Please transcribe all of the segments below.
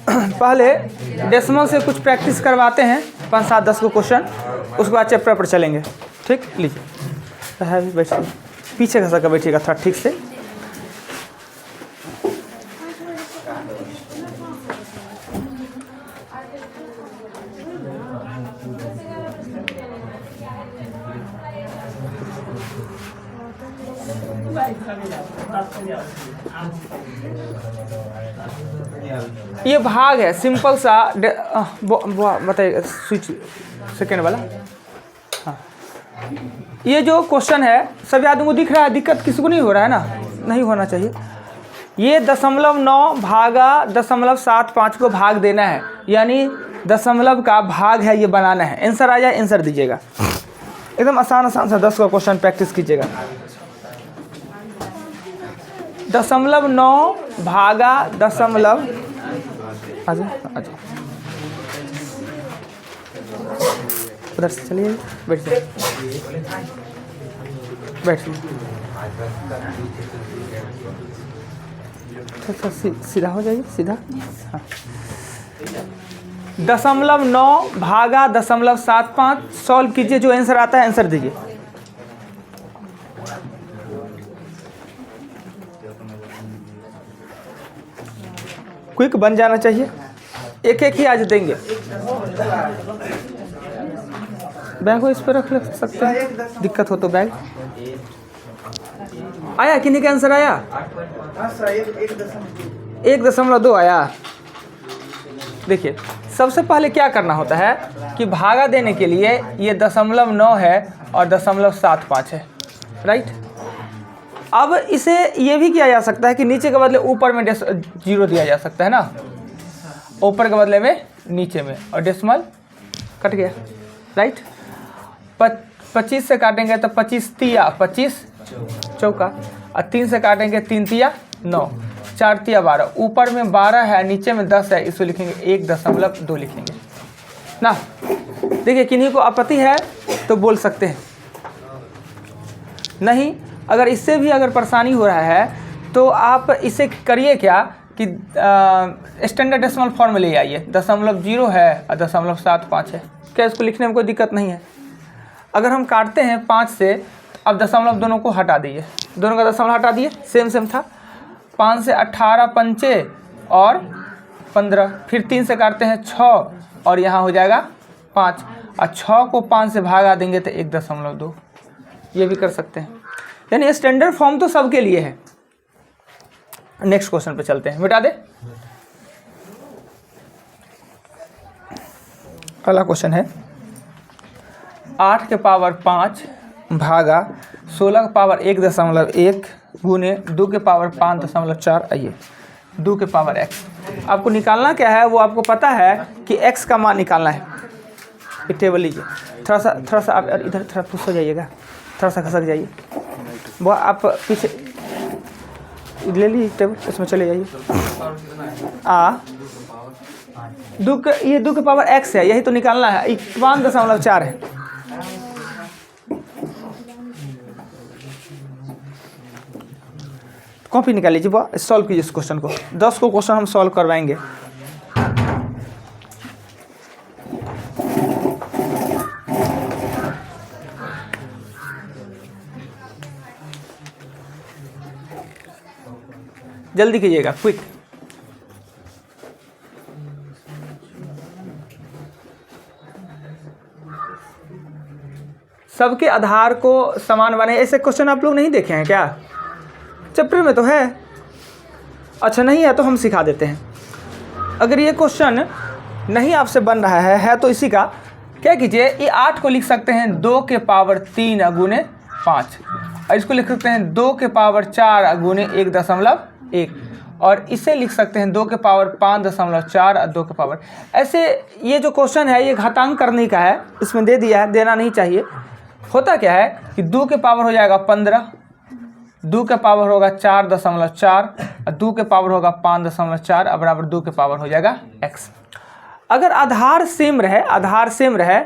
पहले डेसिमल से कुछ प्रैक्टिस करवाते हैं 5, 7, 10 को क्वेश्चन, उसके बाद चैप्टर पर चलेंगे। ठीक, लीजिए है बैठिए, पीछे खसा कर बैठिएगा थोड़ा ठीक से। ये भाग है सिंपल सा, बताइए स्विच सेकेंड वाला। हाँ, ये जो क्वेश्चन है सभी आदमी को दिख रहा है, दिक्कत किसी को नहीं हो रहा है ना? नहीं होना चाहिए। ये 0.9 भागा 0.75 को भाग देना है, यानी दशमलव का भाग है, ये बनाना है। आंसर आ जाए आंसर दीजिएगा, एकदम आसान आसान सा 10 का क्वेश्चन प्रैक्टिस कीजिएगा। 0.9 भागा दशमलव, आजा उधर से चलिए, बैठिए बैठिए, थोड़ा सीधा हो जाइए, सीधा। हाँ, 0.9 भागा 0.75 सॉल्व कीजिए, जो आंसर आता है आंसर दीजिए। क्विक बन जाना चाहिए, एक एक ही आज देंगे। बैग को इस पर रख सकते हैं, दिक्कत हो तो बैग। आया किन्हीं का आंसर आया? 1.2 आया। देखिए सबसे पहले क्या करना होता है कि भागा देने के लिए ये 0.9 है और 0.75 है, राइट। अब इसे ये भी किया जा सकता है कि नीचे के बदले ऊपर में 0 दिया जा सकता है ना, ऊपर के बदले में नीचे में, और डेसिमल कट गया, राइट। 25 से काटेंगे तो 25 तिया 25 चौका, और 3 से काटेंगे 3 तिया 9, 4 तिया 12, ऊपर में 12 है नीचे में 10 है, इसको लिखेंगे 1.2 लिखेंगे ना। देखिए किन्हीं को आपत्ति है तो बोल सकते हैं, नहीं अगर इससे भी अगर परेशानी हो रहा है तो आप इसे करिए क्या कि स्टैंडर्ड डेसिमल फॉर्म में ले आइए। 0.0 है और 0.75 है, क्या इसको लिखने में कोई दिक्कत नहीं है। अगर हम काटते हैं 5 से, अब दशमलव दोनों को हटा दीजिए, दोनों का दशमलव हटा दिए, सेम था। 5 से 18 पंचे और 15, फिर 3 से काटते हैं 6 और यहाँ हो जाएगा 5, और 6 को 5 से भागा देंगे तो 1.2, ये भी कर सकते हैं। यानी स्टैंडर्ड फॉर्म तो सबके लिए है। नेक्स्ट क्वेश्चन पे चलते हैं, मिटा दे। अगला क्वेश्चन है 8 के पावर 5 भागा 16 के पावर 1.1 गुने 2 के पावर 5.4। आइए 2 के पावर x, आपको निकालना क्या है वो आपको पता है कि x का मान निकालना है। एक टेबल लीजिए, थोड़ा सा आप इधर थोड़ा पुश हो जाइएगा, थोड़ा सा खसक जाइए, वो आप पीछे ले लीजिए टेबल, उसमें चले जाइए। ये 2 के पावर x है, यही तो निकालना है। 5.4 है। कॉपी निकाल लीजिए, वो सॉल्व कीजिए इस क्वेश्चन को। 10 को क्वेश्चन हम सॉल्व करवाएंगे। जल्दी कीजिएगा, क्विक। सबके आधार को समान बने, ऐसे क्वेश्चन आप लोग नहीं देखे हैं क्या? चैप्टर में तो है। अच्छा नहीं है तो हम सिखा देते हैं। अगर ये क्वेश्चन नहीं आपसे बन रहा है तो इसी का क्या कीजिए, ये 8 को लिख सकते हैं 2 के पावर 3 गुने 5, और इसको लिख सकते हैं 2 के पावर 4 गुने 1.1, और इसे लिख सकते हैं 2 के पावर 5.4 और 2 के पावर। ऐसे ये जो क्वेश्चन है ये घातांक करने का है, इसमें दे दिया है, देना नहीं चाहिए। होता क्या है कि 2 के पावर हो जाएगा 15, 2 के पावर होगा 4.4 और 2 के पावर होगा 5.4 और बराबर 2 के पावर हो जाएगा x। अगर आधार सेम रहे,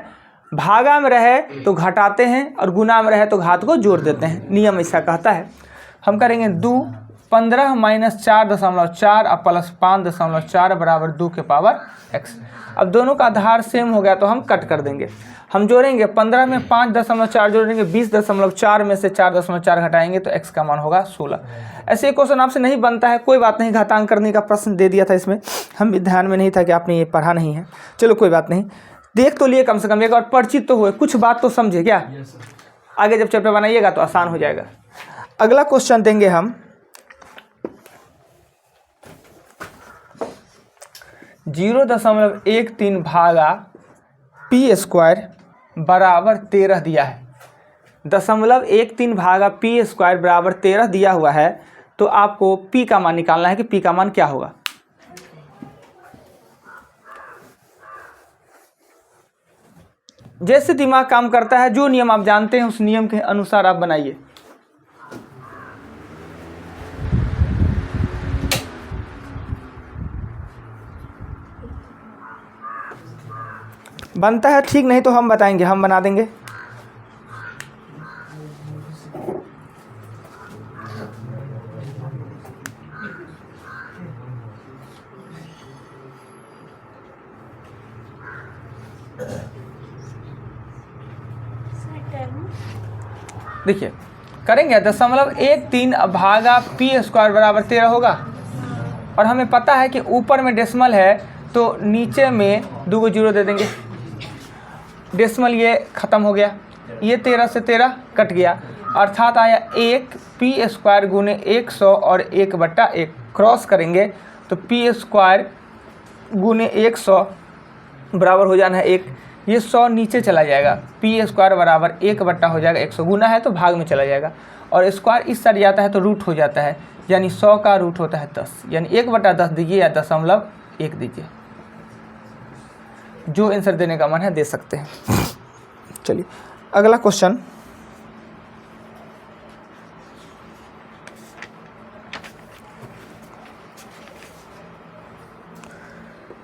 भागा में रहे तो घटाते हैं और गुना में रहे तो घात को जोड़ देते हैं। नियम ऐसा कहता है। हम करेंगे 2 15 माइनस 4.4 और प्लस 5.4 बराबर 2 के पावर x। अब दोनों का आधार सेम हो गया तो हम कट कर देंगे। हम जोड़ेंगे 15 में 5.4 जोड़ेंगे, 20.4 में से 4.4 घटाएंगे तो x का मान होगा 16। ऐसे क्वेश्चन आपसे नहीं बनता है, कोई बात नहीं, घातांक करने का प्रश्न दे दिया था इसमें, हम भी ध्यान में नहीं था कि आपने ये पढ़ा नहीं है। चलो कोई बात नहीं, देख तो लिए कम से कम, एक और परिचित तो हुए, कुछ बात तो समझे क्या। आगे जब चैप्टर बनाइएगा तो आसान हो जाएगा। अगला क्वेश्चन देंगे हम 0.13 भागा पी स्क्वायर बराबर 13 दिया है। 0.13 भागा पी स्क्वायर बराबर 13 दिया हुआ है, तो आपको पी का मान निकालना है कि पी का मान क्या होगा। जैसे दिमाग काम करता है, जो नियम आप जानते हैं उस नियम के अनुसार आप बनाइए। बनता है ठीक, नहीं तो हम बताएंगे, हम बना देंगे। देखिए करेंगे 0.13 भागा पी स्क्वायर बराबर 13 होगा, और हमें पता है कि ऊपर में डेसिमल है तो नीचे में 2 जीरो दे देंगे। डेसिमल ये ख़त्म हो गया, ये 13 से 13 कट गया, अर्थात आया 1 पी स्क्वायर गुने 100 और 1/1 क्रॉस करेंगे तो पी स्क्वायर गुने 100 बराबर हो जाना है 1। ये 100 नीचे चला जाएगा, पी स्क्वायर बराबर 1/, हो जाएगा 100, गुना है तो भाग में चला जाएगा, और स्क्वायर इस साइड जाता है तो रूट हो जाता है, यानी 100 का रूट होता है 10, यानी 1/10 दीजिए या 0.1 दीजिए, जो आंसर देने का मन है दे सकते हैं। चलिए अगला क्वेश्चन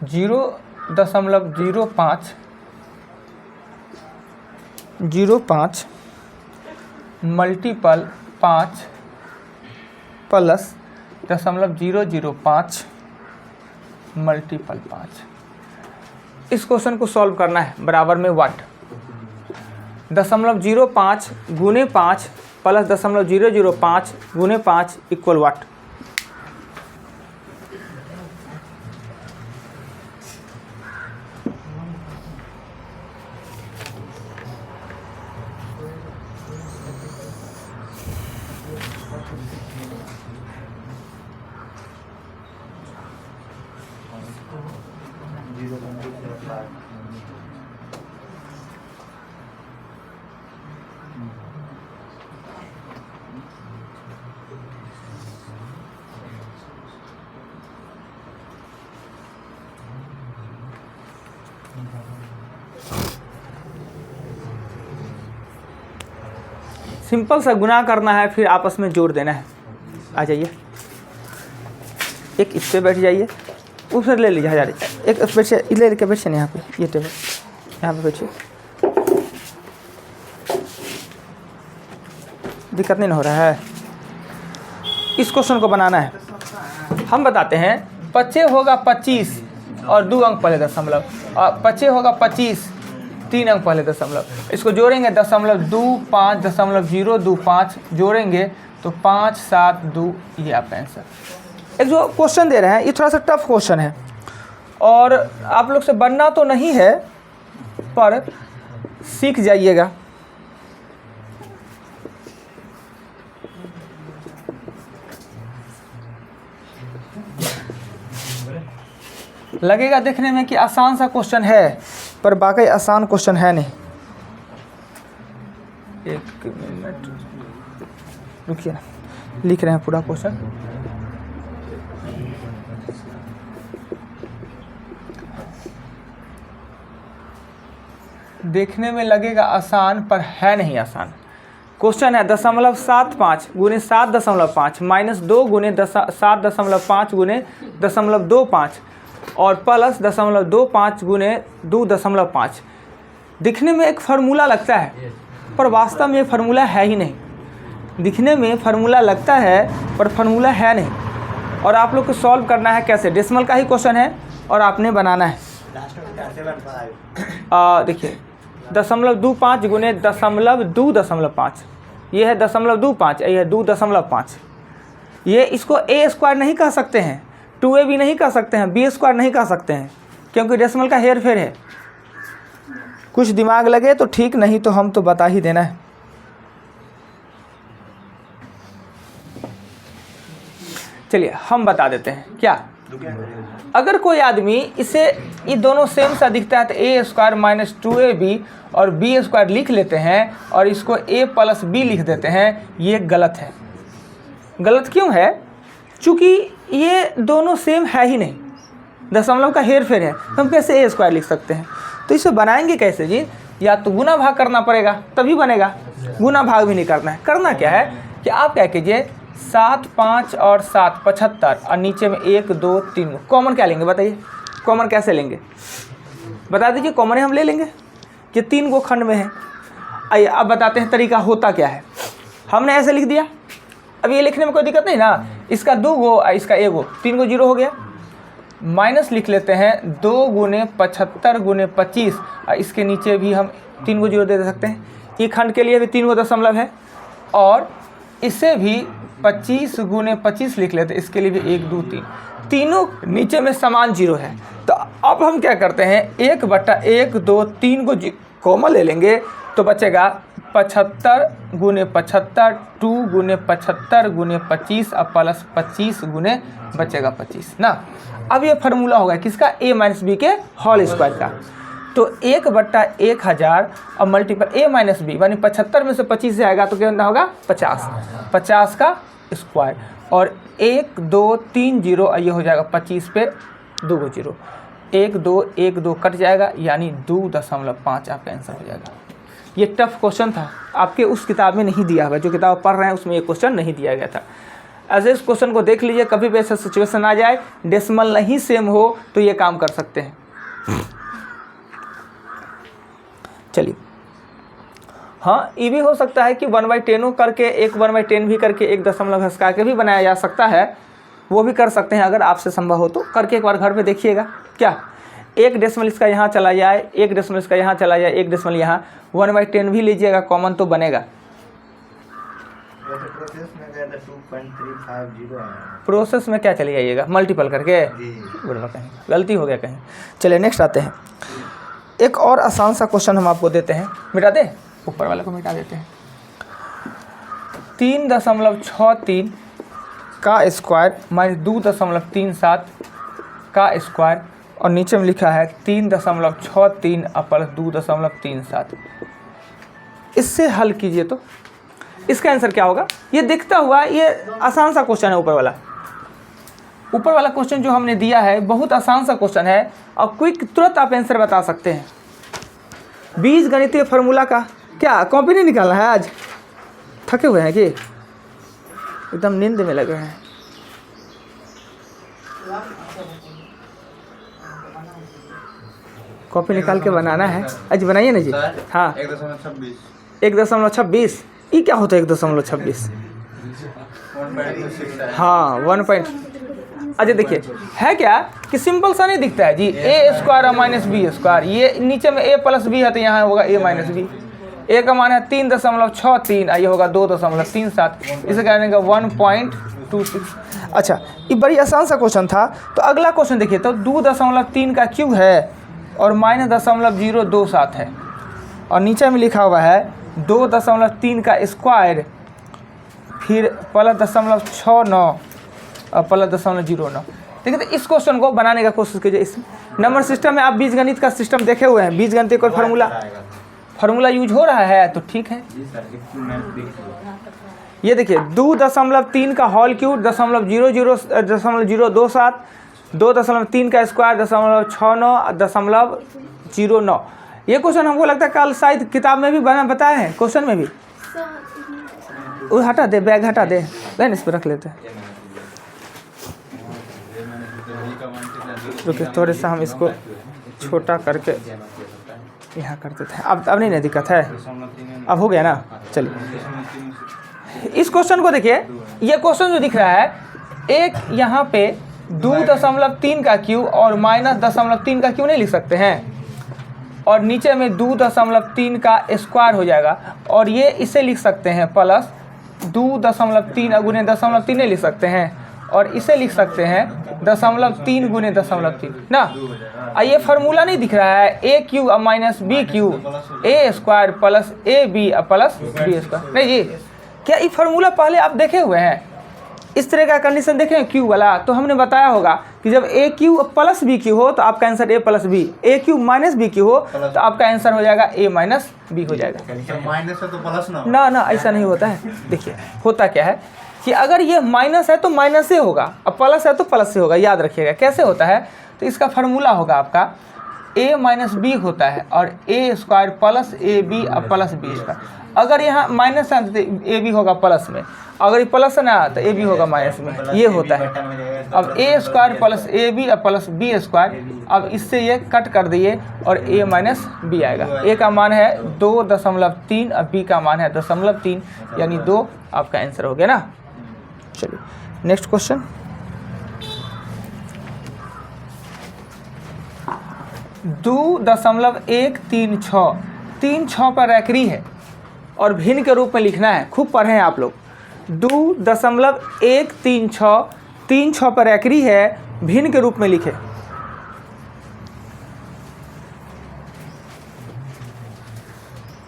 0.05 मल्टीपल 5 प्लस 0.005 मल्टीपल 5। इस क्वेश्चन को सॉल्व करना है बराबर में वाट। 0.05 गुने 5 प्लस 0.005 गुने 5 इक्वल वाट। सिंपल सा गुना करना है, फिर आपस में जोड़ देना है। आ जाइए, एक इस पे बैठ जाइए, उसमें ले लीजिए 1000, एक उस पे ले लेके बैठिए यहाँ पे, ये टेबल यहाँ पे बैठिए, दिक्कत नहीं हो रहा है। इस क्वेश्चन को बनाना है, हम बताते हैं। 25 होगा 25 और 2 अंक पहले दशमलव, और 25 होगा 25 3 अंक पहले दशमलव। इसको जोड़ेंगे 0.25 जोड़ेंगे तो 572, ये आपका आंसर। एक जो क्वेश्चन दे रहे हैं ये थोड़ा सा टफ क्वेश्चन है, और आप लोग से बनना तो नहीं है पर सीख जाइएगा। लगेगा देखने में कि आसान सा क्वेश्चन है, पर बाकी आसान क्वेश्चन है नहीं। एक मिनट रुकिए ना, लिख रहे हैं पूरा क्वेश्चन। देखने में लगेगा आसान पर है नहीं आसान। क्वेश्चन है 0.75 गुने 7.5 माइनस 2 गुने 7.5 गुने 0.25 और प्लस 0.25 गुने 2.5। दिखने में एक फार्मूला लगता है पर वास्तव में ये फार्मूला है ही नहीं। दिखने में फार्मूला लगता है पर फार्मूला है नहीं। और आप लोग को सॉल्व करना है कैसे, डेसिमल का ही क्वेश्चन है और आपने बनाना है। देखिए 0.25 गुने 0.2.5, ये है 0.25, ये है 2.5। ये इसको a स्क्वायर नहीं कह सकते हैं, 2a भी नहीं कह सकते हैं, b स्क्वायर नहीं कह सकते हैं, क्योंकि डेसिमल का हेर फेर है। कुछ दिमाग लगे तो ठीक, नहीं तो हम तो बता ही देना है। चलिए हम बता देते हैं क्या। अगर कोई आदमी इसे, ये दोनों सेम सा दिखता है तो a स्क्वायर माइनस 2ab और b स्क्वायर लिख लेते हैं और इसको a प्लस b लिख देते हैं, ये गलत है। गलत क्यों है? चूँकि ये दोनों सेम है ही नहीं, दशमलव का हेर फेर है, हम कैसे a स्क्वायर लिख सकते हैं? तो इसे बनाएंगे कैसे जी? या तो गुना भाग करना पड़ेगा तभी बनेगा, गुना भाग भी नहीं करना है। करना क्या है कि आप क्या कीजिए, 7 5 और 7 75 और नीचे में 1 2 3 कॉमन क्या लेंगे बताइए? कॉमन कैसे लेंगे बता दीजिए? कॉमन हम ले लेंगे, ये 3 गो खंड में है। आइए अब बताते हैं तरीका होता क्या है। हमने ऐसे लिख दिया, अब ये लिखने में कोई दिक्कत नहीं ना, इसका 2 गो और इसका 1 गो, 3 गो जीरो हो गया। माइनस लिख लेते हैं 2 गुने 75 गुने 25 और इसके नीचे भी हम 3 गो जीरो दे सकते हैं। ये खंड के लिए भी 3 गो दशमलव है और इसे भी 25 गुने 25 लिख लेते हैं, इसके लिए भी 1 2 3, तीनों नीचे में समान जीरो है। तो अब हम क्या करते हैं, 1/1 2 3 को कॉमन ले लेंगे तो बचेगा 75 गुने 75, 2 गुने 75 गुने 25 और प्लस 25 गुने बचेगा 25 ना। अब ये फार्मूला होगा किसका, a माइनस बी के होल स्क्वायर का। तो 1/1000 और मल्टीपल a माइनस बी, यानी 75 में से 25 से आएगा तो क्या होगा 50, 50 का स्क्वायर और 1 2 3 जीरो, ये हो जाएगा 25 पे 2 गो जीरो, 1 2 1 2 कट जाएगा, यानी 2.5 आपका आंसर हो जाएगा। ये टफ क्वेश्चन था, आपके उस किताब में नहीं दिया हुआ, जो किताब पढ़ रहे हैं उसमें ये क्वेश्चन नहीं दिया गया था। ऐसे इस क्वेश्चन को देख लीजिए, कभी भी ऐसा सिचुएशन आ जाए डेसिमल नहीं सेम हो तो ये काम कर सकते हैं। चलिए हाँ, ये भी हो सकता है कि 1/10 करके, एक 1/10 भी करके, एक दशमलव घटा के भी बनाया जा सकता है, वो भी कर सकते हैं। अगर आपसे संभव हो तो करके एक बार घर पे देखिएगा। क्या एक डेसिमल इसका यहाँ चला जाए, एक डेसिमल इसका यहाँ चला जाए, एक डेसिमल यहाँ, 1/10 भी लीजिएगा कॉमन तो बनेगा। प्रोसेस में क्या चले जाइएगा, मल्टीपल करके, गलती हो गया कहीं। चलिए नेक्स्ट आते हैं। एक और आसान सा क्वेश्चन हम आपको देते हैं, मिटा दे, ऊपर वाले को मिटा देते हैं। 3.63 का स्क्वायर माइनस 2.37 का स्क्वायर और नीचे में लिखा है 3.63 प्लस 2.37। इससे हल कीजिए तो इसका आंसर क्या होगा? ये दिखता हुआ ये आसान सा क्वेश्चन है। ऊपर वाला क्वेश्चन जो हमने दिया है बहुत आसान सा क्वेश्चन है और क्विक तुरंत आप आंसर बता सकते हैं। बीज गणितीय फार्मूला का क्या कॉपी नहीं निकालना है? आज थके हुए हैं कि एकदम नींद में लगे हैं? कॉपी निकाल के बनाना है, आज बनाइए ना जी। हाँ 1.26, ये क्या होता है 1.26? हाँ 1 पॉइंट। अच्छा देखिए है क्या कि सिंपल सा नहीं दिखता है जी, a स्क्वायर और माइनस बी स्क्वायर, ये नीचे में a प्लस बी है तो यहाँ होगा a माइनस बी। a का मान है 3.63, ये होगा 2.37, इसे कहने का 1.26। अच्छा ये बड़ी आसान सा क्वेश्चन था। तो अगला क्वेश्चन देखिए, तो 2.3 का क्यूब है और -0.027 है और नीचे में लिखा हुआ है 2.3 का स्क्वायर फिर +0.69 और +0.09। देखिए तो इस क्वेश्चन को बनाने का कोशिश कीजिए। इस नंबर सिस्टम में आप बीजगणित का सिस्टम देखे हुए हैं, बीजगणित कोई फार्मूला यूज हो रहा है तो ठीक है। ये देखिए 2.3 का होल क्यूब 0.027, 2.3 का स्क्वायर 0.69 ये क्वेश्चन हमको लगता है कल शायद किताब में भी बना बताए हैं, क्वेश्चन में भी। वो हटा दे, बैग हटा दे, लाइन इस पर रख लेते हैं। रुकिए थोड़े सा हम इसको छोटा करके यहाँ करते थे। अब नहीं दिक्कत है, अब हो गया ना। चलिए इस क्वेश्चन को देखिए, ये क्वेश्चन जो दिख रहा है, एक यहाँ पे 2.3 का क्यू और -0.3 का क्यू नहीं लिख सकते हैं, और नीचे में 2.3 का स्क्वायर हो जाएगा, और ये इसे लिख सकते हैं प्लस 2.3 गुने 0.3 नहीं लिख सकते हैं, और इसे लिख सकते हैं 0.3 गुने 0.3 ना। ये फार्मूला नहीं दिख रहा है, A Q minus B cube A square plus A B plus B square, नहीं जी, क्या ये फार्मूला पहले आप देखे हुए हैं? इस तरह का कंडीशन देखे हैं क्यू वाला, तो हमने बताया होगा कि जब a q plus b q हो तो आपका answer a plus b, a Q minus B q हो तो आपका आंसर हो जाएगा ए माइनस बी हो जाएगा। माइनस है तो प्लस ना ऐसा नहीं होता है। देखिए होता क्या है कि अगर ये माइनस है तो माइनस से होगा, और प्लस है तो प्लस से होगा, याद रखिएगा। कैसे होता है? तो इसका फार्मूला होगा आपका a माइनस बी होता है, और A square plus A B plus B square. अगर यहाँ माइनस है तो ए बी होगा प्लस में, अगर ये प्लस है ना तो ए बी होगा माइनस में, ये होता है। अब A square plus A B plus B square, अब इससे ये कट कर दिए और ए माइनस बी आएगा। ए का मान है 2.3 और बी का मान है 0.3, यानी 2 आपका आंसर हो गया ना। चलिए नेक्स्ट क्वेश्चन। 2.136 पर रैकरी है और भिन्न के रूप में लिखना है। खूब पढ़े हैं आप लोग। 2.136 पर रैकरी है, भिन्न के रूप में लिखे।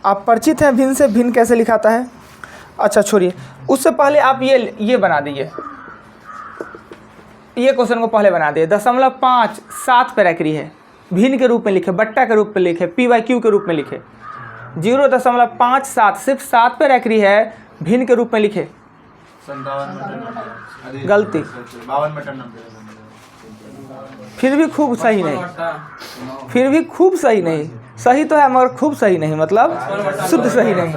आप परिचित हैं भिन्न से? भिन्न कैसे लिखाता है? अच्छा छोड़िए, उससे पहले आप ये बना दीजिए, ये क्वेश्चन को पहले बना दिए। 0.57 पर रैकरी है, भिन्न के रूप में लिखे, बट्टा के रूप में लिखे, पी बाई क्यू के रूप में लिखे। 0.57 सिर्फ 7 पे रैकरी है, भिन्न के रूप में लिखे। गलती, फिर भी खूब सही नहीं, फिर भी खूब सही नहीं। सही तो है मगर खूब सही नहीं, मतलब शुद्ध सही नहीं।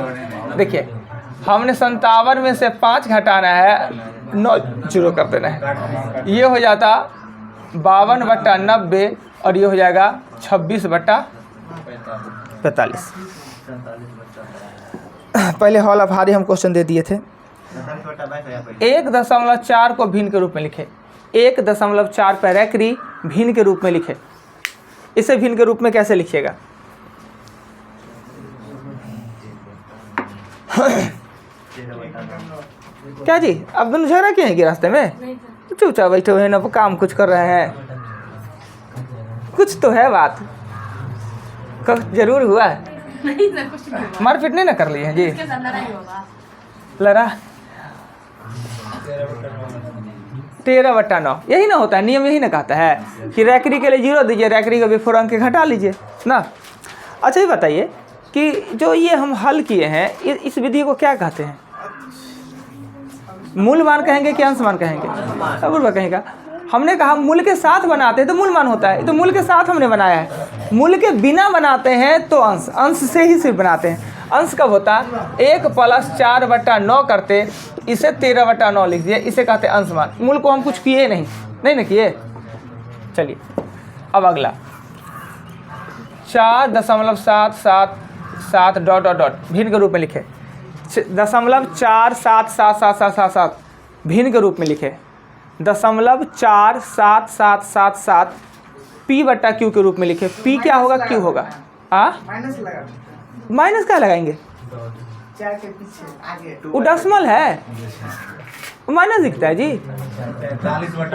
देखिए हमने 57 में से 5 घटाना है, 9 जीरो कर देना है, ये हो जाता 52/90 और ये हो जाएगा 26/45। पहले हॉल ऑफ हारी हम क्वेश्चन दे दिए थे। 1.4 को भिन्न के रूप में लिखे। 1.4 पर रैकरी भिन्न के रूप में लिखे। इसे भिन्न के रूप में कैसे लिखिएगा? क्या जी, आप दोनों झगड़ा किए हैं कि रास्ते में? चुपचाप बैठे हुए हैं ना, काम कुछ कर रहे हैं, कुछ तो है बात। जरूर हुआ है? नहीं ना, कुछ नहीं। मारपीट नहीं ना कर लिए हैं जी? लड़ा 13/9 यही ना होता है, नियम यही ना कहता है कि रैकरी के लिए 0 दीजिए, रैकरी का बिफोर अंक घटा लीजिए ना। अच्छा ये बताइए कि जो ये हम हल किए हैं, इस विधि को क्या कहते हैं? मूल मान कहेंगे कि अंश मान कहेंगे? अपूर्व कहेगा। हमने कहा मूल के साथ बनाते हैं तो मूल मान होता है, तो मूल के साथ हमने बनाया है। मूल के बिना बनाते हैं तो अंश, अंश से ही सिर्फ बनाते हैं। अंश कब होता? 1 + 4/9 करते, इसे 13/9 लिख दिए, इसे कहते हैं अंश मान। मूल को हम कुछ किए नहीं ना किए। चलिए अब अगला 4.777 ... भिन्न के रूप में लिखे। 0.47777 भिन्न के रूप में लिखे। 0.47777 p/q के रूप में लिखे। p क्या होगा, q होगा। माइनस लगा, माइनस क्या लगाएंगे? 4 के पीछे आगे वो डेसिमल है, माइनस दिखता है जी।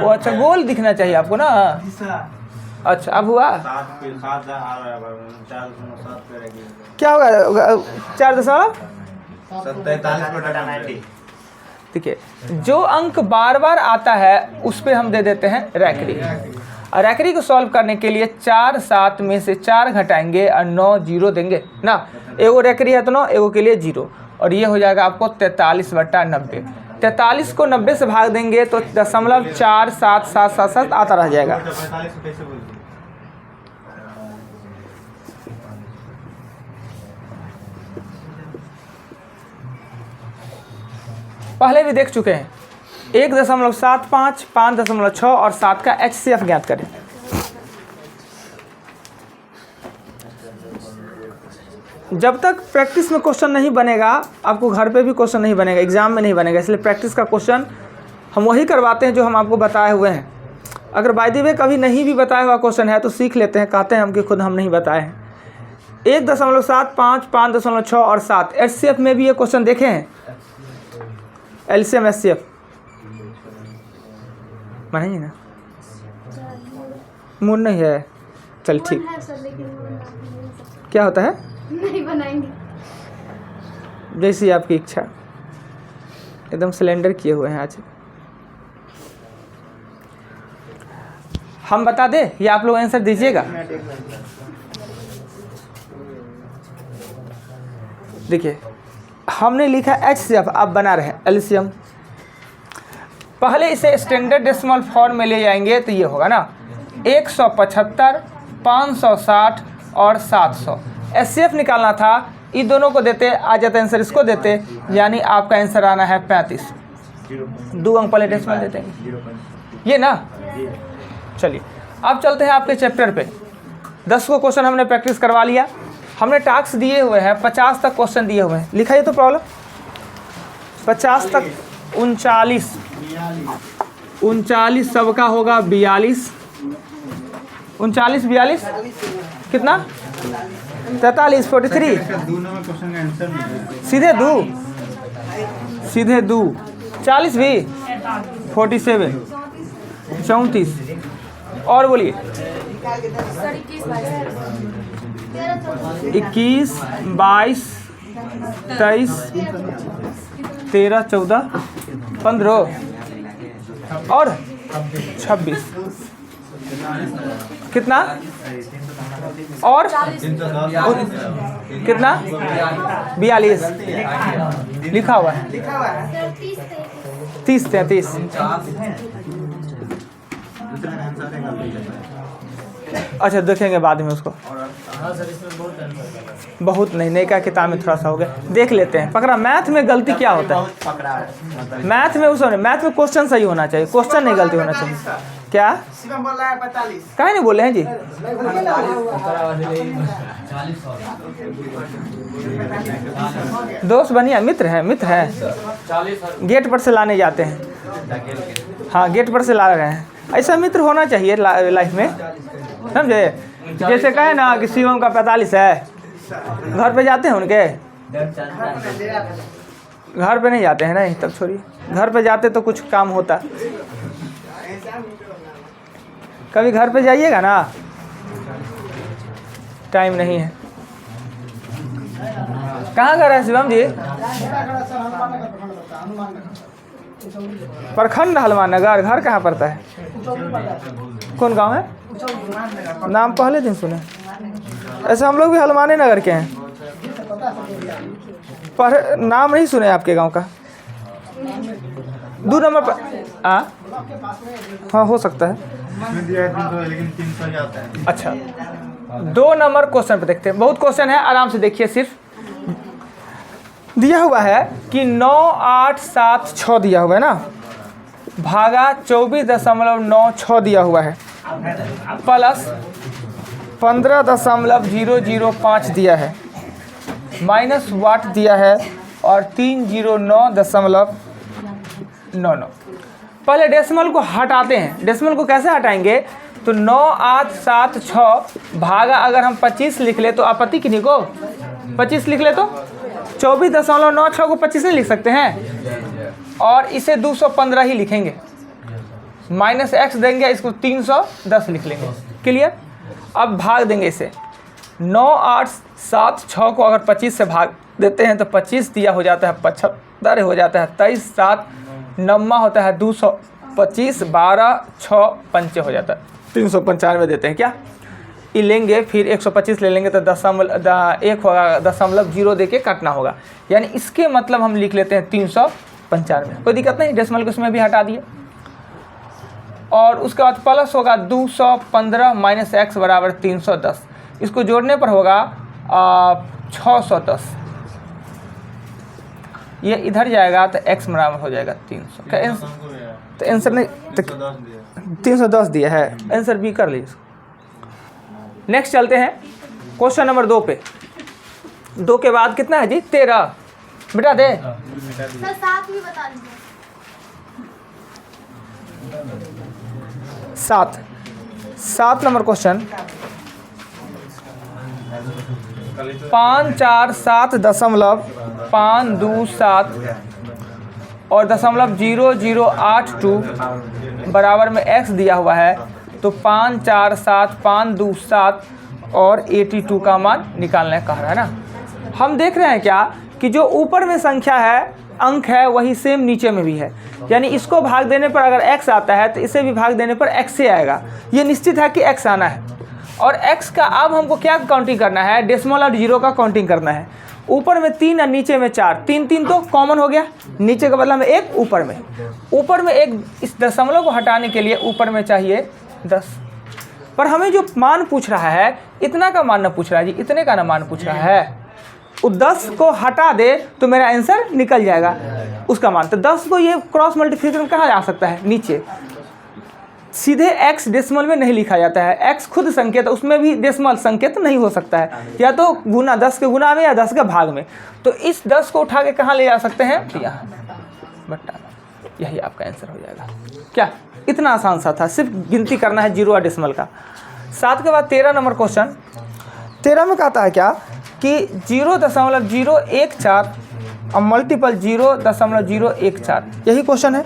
वो अच्छा गोल दिखना चाहिए आपको ना। अच्छा अब हुआ क्या होगा? 4.47। ठीक है, जो अंक बार बार आता है उस पे हम दे देते हैं रैकरी। और रैकरी को सॉल्व करने के लिए 4 7 में से 4 घटाएंगे और 9 0 देंगे ना। एगो रैकरी है तो 9, एगो के लिए 0, और ये हो जाएगा आपको 43/90। 43 को 90 से भाग देंगे तो 0.47777 आता रह जाएगा। पहले भी देख चुके हैं। 1.75, 5.6 और 7 का HCF ज्ञात करें। जब तक प्रैक्टिस में क्वेश्चन नहीं बनेगा, आपको घर पे भी क्वेश्चन नहीं बनेगा, एग्ज़ाम में नहीं बनेगा। इसलिए प्रैक्टिस का क्वेश्चन हम वही करवाते हैं जो हम आपको बताए हुए हैं। अगर बाय द वे कभी नहीं भी बताया हुआ क्वेश्चन है तो सीख लेते हैं, कहते हैं हम कि खुद हम नहीं बताए हैं। 1.7, 5, 5.6 और 7 HCF में भी ये क्वेश्चन देखे हैं। LCM HCF बनाइए ना, मूड नहीं है, चल ठीक। क्या होता है? नहीं बनाएंगे। जैसी आपकी इच्छा। एकदम सिलेंडर किए हुए हैं आज। हम बता दें या आप लोग आंसर दीजिएगा? देखिए हमने लिखा HCF, आप बना रहे हैं LCM। पहले इसे स्टैंडर्ड डेसिमल फॉर्म में ले जाएंगे तो ये होगा ना 175, 560 और 700। HCF निकालना था, इन दोनों को देते आ जाता आंसर, इसको देते, यानी आपका आंसर आना है 35। 2 अंक पहले डेसिमल देते हैं ये ना। चलिए अब चलते हैं आपके चैप्टर पे। 10 को क्वेश्चन हमने प्रैक्टिस करवा लिया। हमने टास्क दिए हुए हैं 50 तक क्वेश्चन दिए हुए हैं। लिखा ये तो प्रॉब्लम 50 तक 39 सबका होगा 42, 39 42 कितना 43 43 सीधे दो 40 भी 47 34 और बोलिए 21 22 23 13 14 15 और 26 कितना और कितना 42 लिखा हुआ है 30 33 अच्छा देखेंगे बाद में उसको। बहुत नहीं का किताब में थोड़ा सा हो गया, देख लेते हैं। पकड़ा मैथ में गलती क्या होता है? मैथ में मैथ में क्वेश्चन सही होना चाहिए, क्वेश्चन नहीं गलती होना चाहिए। क्या शिवम बोल रहा है 45। काहे नहीं बोले हैं जी? दोस्त बनिया, मित्र है गेट पर से लाने जाते हैं। हाँ गेट पर से ला रहे हैं। ऐसा मित्र होना चाहिए लाइफ में, समझे? जैसे कहे ना कि शिवम का 45 है, घर पे जाते हैं उनके? घर पे नहीं जाते हैं, नहीं तब छोड़िए। घर पे जाते तो कुछ काम होता। कभी घर पे जाइएगा ना, टाइम नहीं है। कहाँ घर है शिवम जी? प्रखंड हनुमान नगर। घर कहाँ पड़ता है? कौन गांव है? नाम पहले दिन सुने। ऐसे हम लोग भी हनुमाने नगर के हैं, पर नाम नहीं सुने आपके गांव का। 2 नंबर पर हाँ हो सकता है। अच्छा 2 नंबर क्वेश्चन पे देखते हैं। बहुत क्वेश्चन है, आराम से देखिए। सिर्फ दिया हुआ है कि 9 8 7 6 दिया हुआ है ना, भागा 24.96 दिया हुआ है, प्लस 15.005 दिया है, माइनस वाट दिया है और 309.99। पहले डेसिमल को हटाते हैं। डेसिमल को कैसे हटाएंगे? तो 9 8 7 6 भागा अगर हम 25 लिख ले तो आपत्ति किन्हीं को? 25 लिख ले तो 24.96 को 25 नहीं लिख सकते हैं, और इसे 215 ही लिखेंगे। माइनस x देंगे, इसको 310 लिख लेंगे। क्लियर? अब भाग देंगे इसे। 9 8 7 6 को अगर 25 से भाग देते हैं तो 25 दिया हो जाता है 75, हो जाता है 23 7 9 होता है 225, 12 6 5 हो जाता है 395 देते हैं। क्या ये लेंगे? फिर 125 ले लेंगे तो 1 होगा, 0.0 दे के काटना होगा। यानी इसके मतलब हम लिख लेते हैं 395। कोई दिक्कत नहीं, डेसिमल को इसमें भी हटा दिए। और उसके बाद प्लस होगा 215 माइनस x बराबर 310। इसको जोड़ने पर होगा 610। ये इधर जाएगा तो x बराबर हो जाएगा 300। तो आंसर नहीं, 310 दिया है, आंसर बी कर लीजिए। नेक्स्ट चलते हैं क्वेश्चन नंबर 2 पे। 2 के बाद कितना है जी 13, बेटा दे। सर 7 भी बता दीजिए। 7 नंबर क्वेश्चन, 5 4 7 दशमलव 5 2 7 और दशमलव 0082 बराबर में x दिया हुआ है, तो 5 4 7 5 2 7 और 82 का मान निकालने कह रहा है ना। हम देख रहे हैं क्या कि जो ऊपर में संख्या है, अंक है, वही सेम नीचे में भी है। यानी इसको भाग देने पर अगर x आता है तो इसे भी भाग देने पर x से आएगा। ये निश्चित है कि x आना है। और x का अब हमको क्या काउंटिंग करना है, डेसिमल और जीरो का काउंटिंग करना है। ऊपर में 3 और नीचे में 4, 3 3 तो कॉमन हो गया, नीचे का बदला में 1, ऊपर में 1। इस दशमलव को हटाने के लिए ऊपर में चाहिए 10। पर हमें जो मान पूछ रहा है इतना का मान ना पूछ रहा है जी, इतने का ना मान पूछ रहा है। वो 10 को हटा दे तो मेरा आंसर निकल जाएगा उसका मान। तो 10 को ये क्रॉस मल्टीप्लिकेशन कहाँ जा सकता है, नीचे। सीधे x डेसिमल में नहीं लिखा जाता है, x खुद संकेत, उसमें भी डेसिमल संकेत नहीं हो सकता है, या तो गुना 10 के गुना में या 10 के भाग में। तो इस 10 को उठा के कहाँ ले जा सकते हैं, तो यहाँ बट्टा, यही आपका आंसर हो जाएगा। क्या इतना आसान सा था, सिर्फ गिनती करना है जीरो और डेसिमल का। 7 के बाद 13 नंबर क्वेश्चन, 13 में कहता है क्या कि 0.014 और मल्टीपल 0.014, यही क्वेश्चन है।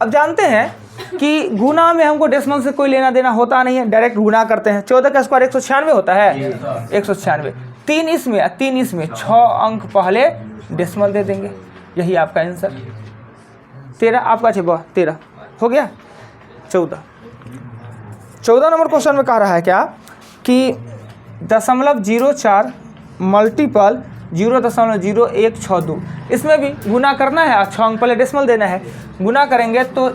अब जानते हैं कि गुना में हमको डेसिमल से कोई लेना देना होता नहीं है, डायरेक्ट गुना करते हैं। 14 का स्क्वायर 196 होता है, 196। 3 इसमें 6 अंक पहले डेसिमल दे देंगे, यही आपका आंसर। 13 आपका 13 हो गया। 14 नंबर क्वेश्चन में कह रहा है क्या कि 0.04 मल्टीपल 0.0162, इसमें भी गुना करना है, 6 अंक पहले डेसिमल देना है। गुना करेंगे तो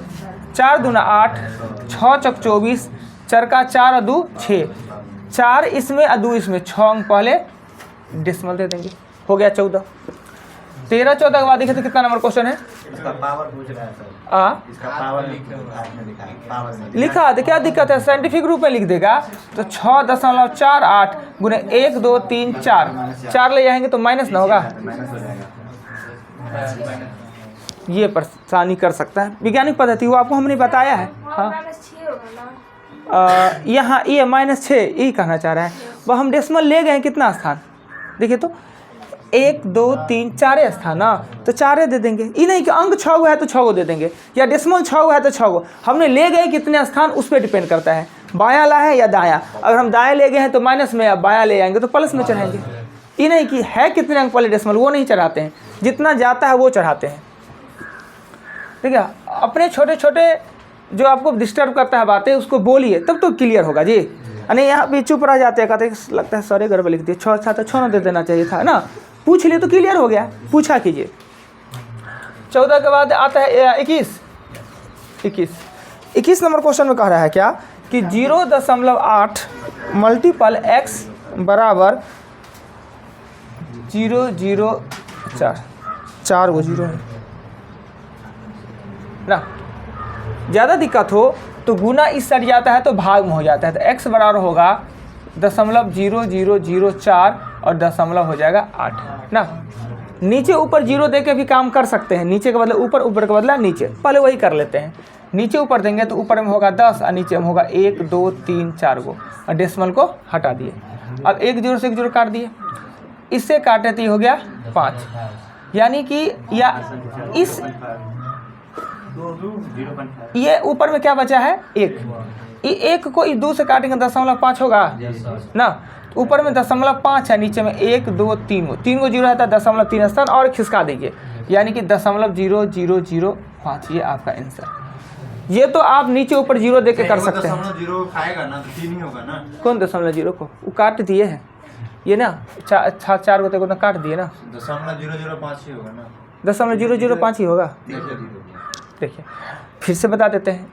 4 दूना 8, 6 चौक 24, 4 का 4 और 2 6, 4 इसमें और 2 इसमें, 6 अंक पहले डेसिमल दे देंगे, हो गया 14। 13 14 के बाद देखिए तो कितना नंबर क्वेश्चन है, इसका पावर पूछ रहा है सर। इसका पावर लिखा है, क्या दिक्कत है, साइंटिफिक रूप में लिख देगा। तो 6.48 गुने 1 2 3 4 ले जाएंगे तो माइनस ना होगा, ये परेशानी कर सकता है। वैज्ञानिक पद्धति वो आपको हमने बताया है। हाँ यहाँ ये -6 यही कहना चाह रहा है। वह हम डेसिमल ले गए हैं कितना स्थान, देखिए तो 1 2 3 4 स्थान ना, तो 4 दे देंगे। ये नहीं कि अंक 6 है तो 6 दे देंगे, या डेसिमल 6 है तो 6। हमने ले गए कितने स्थान उस पर डिपेंड करता है, बायां ला है या दायां। अगर हम दाएं ले गए हैं तो माइनस में, या बायां ले आएंगे तो प्लस में चढ़ाएंगे। ये नहीं कि है कितने अंक पहले डेसिमल, वो नहीं चढ़ाते हैं, जितना जाता है वो चढ़ाते हैं। ठीक है, अपने छोटे छोटे जो आपको डिस्टर्ब करता है बातें उसको बोलिए, तब तो क्लियर होगा जी। नहीं यहाँ भी चुप रह जाते हैं, कहते हैं लगता है सॉरी गड़बड़ लिख दिए, 6 था तो 6 ना दे देना चाहिए था ना, पूछ लिए तो क्लियर हो गया, पूछा कीजिए। 14 के बाद आता है 21 नंबर क्वेश्चन में कह रहा है क्या कि 0.8 मल्टीपल x बराबर 004, 4 गो 0 है ना। ज़्यादा दिक्कत हो तो गुना इस सट जाता है तो भाग में हो जाता है, तो x बराबर होगा 0.0004 और दशमलव हो जाएगा 8 ना। नीचे ऊपर 0 दे के भी काम कर सकते हैं, नीचे के बदले ऊपर, ऊपर के बदला नीचे। पहले वही कर लेते हैं, नीचे ऊपर देंगे तो ऊपर में होगा 10 और नीचे में होगा 1 2 3 4 गो, और डेसिमल को हटा दिए। अब 1 0 से 1 0 काट दिए, इससे काटे तो ये हो गया 5, यानी कि या इस ये ऊपर में क्या बचा है 1, ये 1 को इस 2 से काटेंगे 0.5 होगा ना। ऊपर में 0.5 है, नीचे में 1 2 3 गो 0 है तो 0.3 स्थान और खिसका दीजिए, यानी कि 0.0005, ये आपका आंसर। ये तो आप नीचे ऊपर 0 दे के कर सकते हैं। 0 खाएगा ना तो 3 ही होगा ना। कौन 0.0 को वो काट दिए हैं, ये ना 4 को तो काट दिए ना, 0.005 ही होगा ना, 0.005 ही होगा। देखिए फिर से बता देते हैं,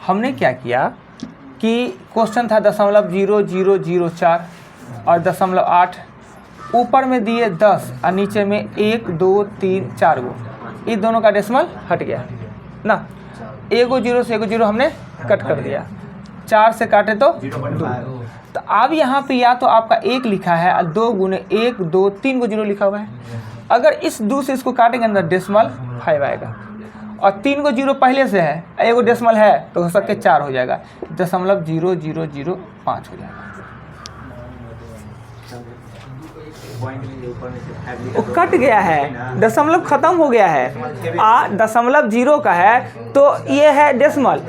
हमने क्या किया कि क्वेश्चन था 0.0004 और 0.8, ऊपर में दिए 10 और नीचे में 1 2 3 4 गो, ये दोनों का डेसिमल हट गया ना। 1 0 से 1 0 हमने कट कर दिया, 4 से काटे तो 0.5 तो अब यहाँ पे या तो आपका 1 लिखा है और 2 गुने 1 2 3 को 0 लिखा हुआ है। अगर इस 2 से इसको काटेंगे अंदर डेसिमल 5 आएगा और 3 को 0 पहले से है, एगो डेसिमल है तो हो सके 4 हो जाएगा, 0.0005 हो जाएगा। वो कट गया है, दशमलव खत्म हो गया है, 0.0 का है तो ये है डेसिमल।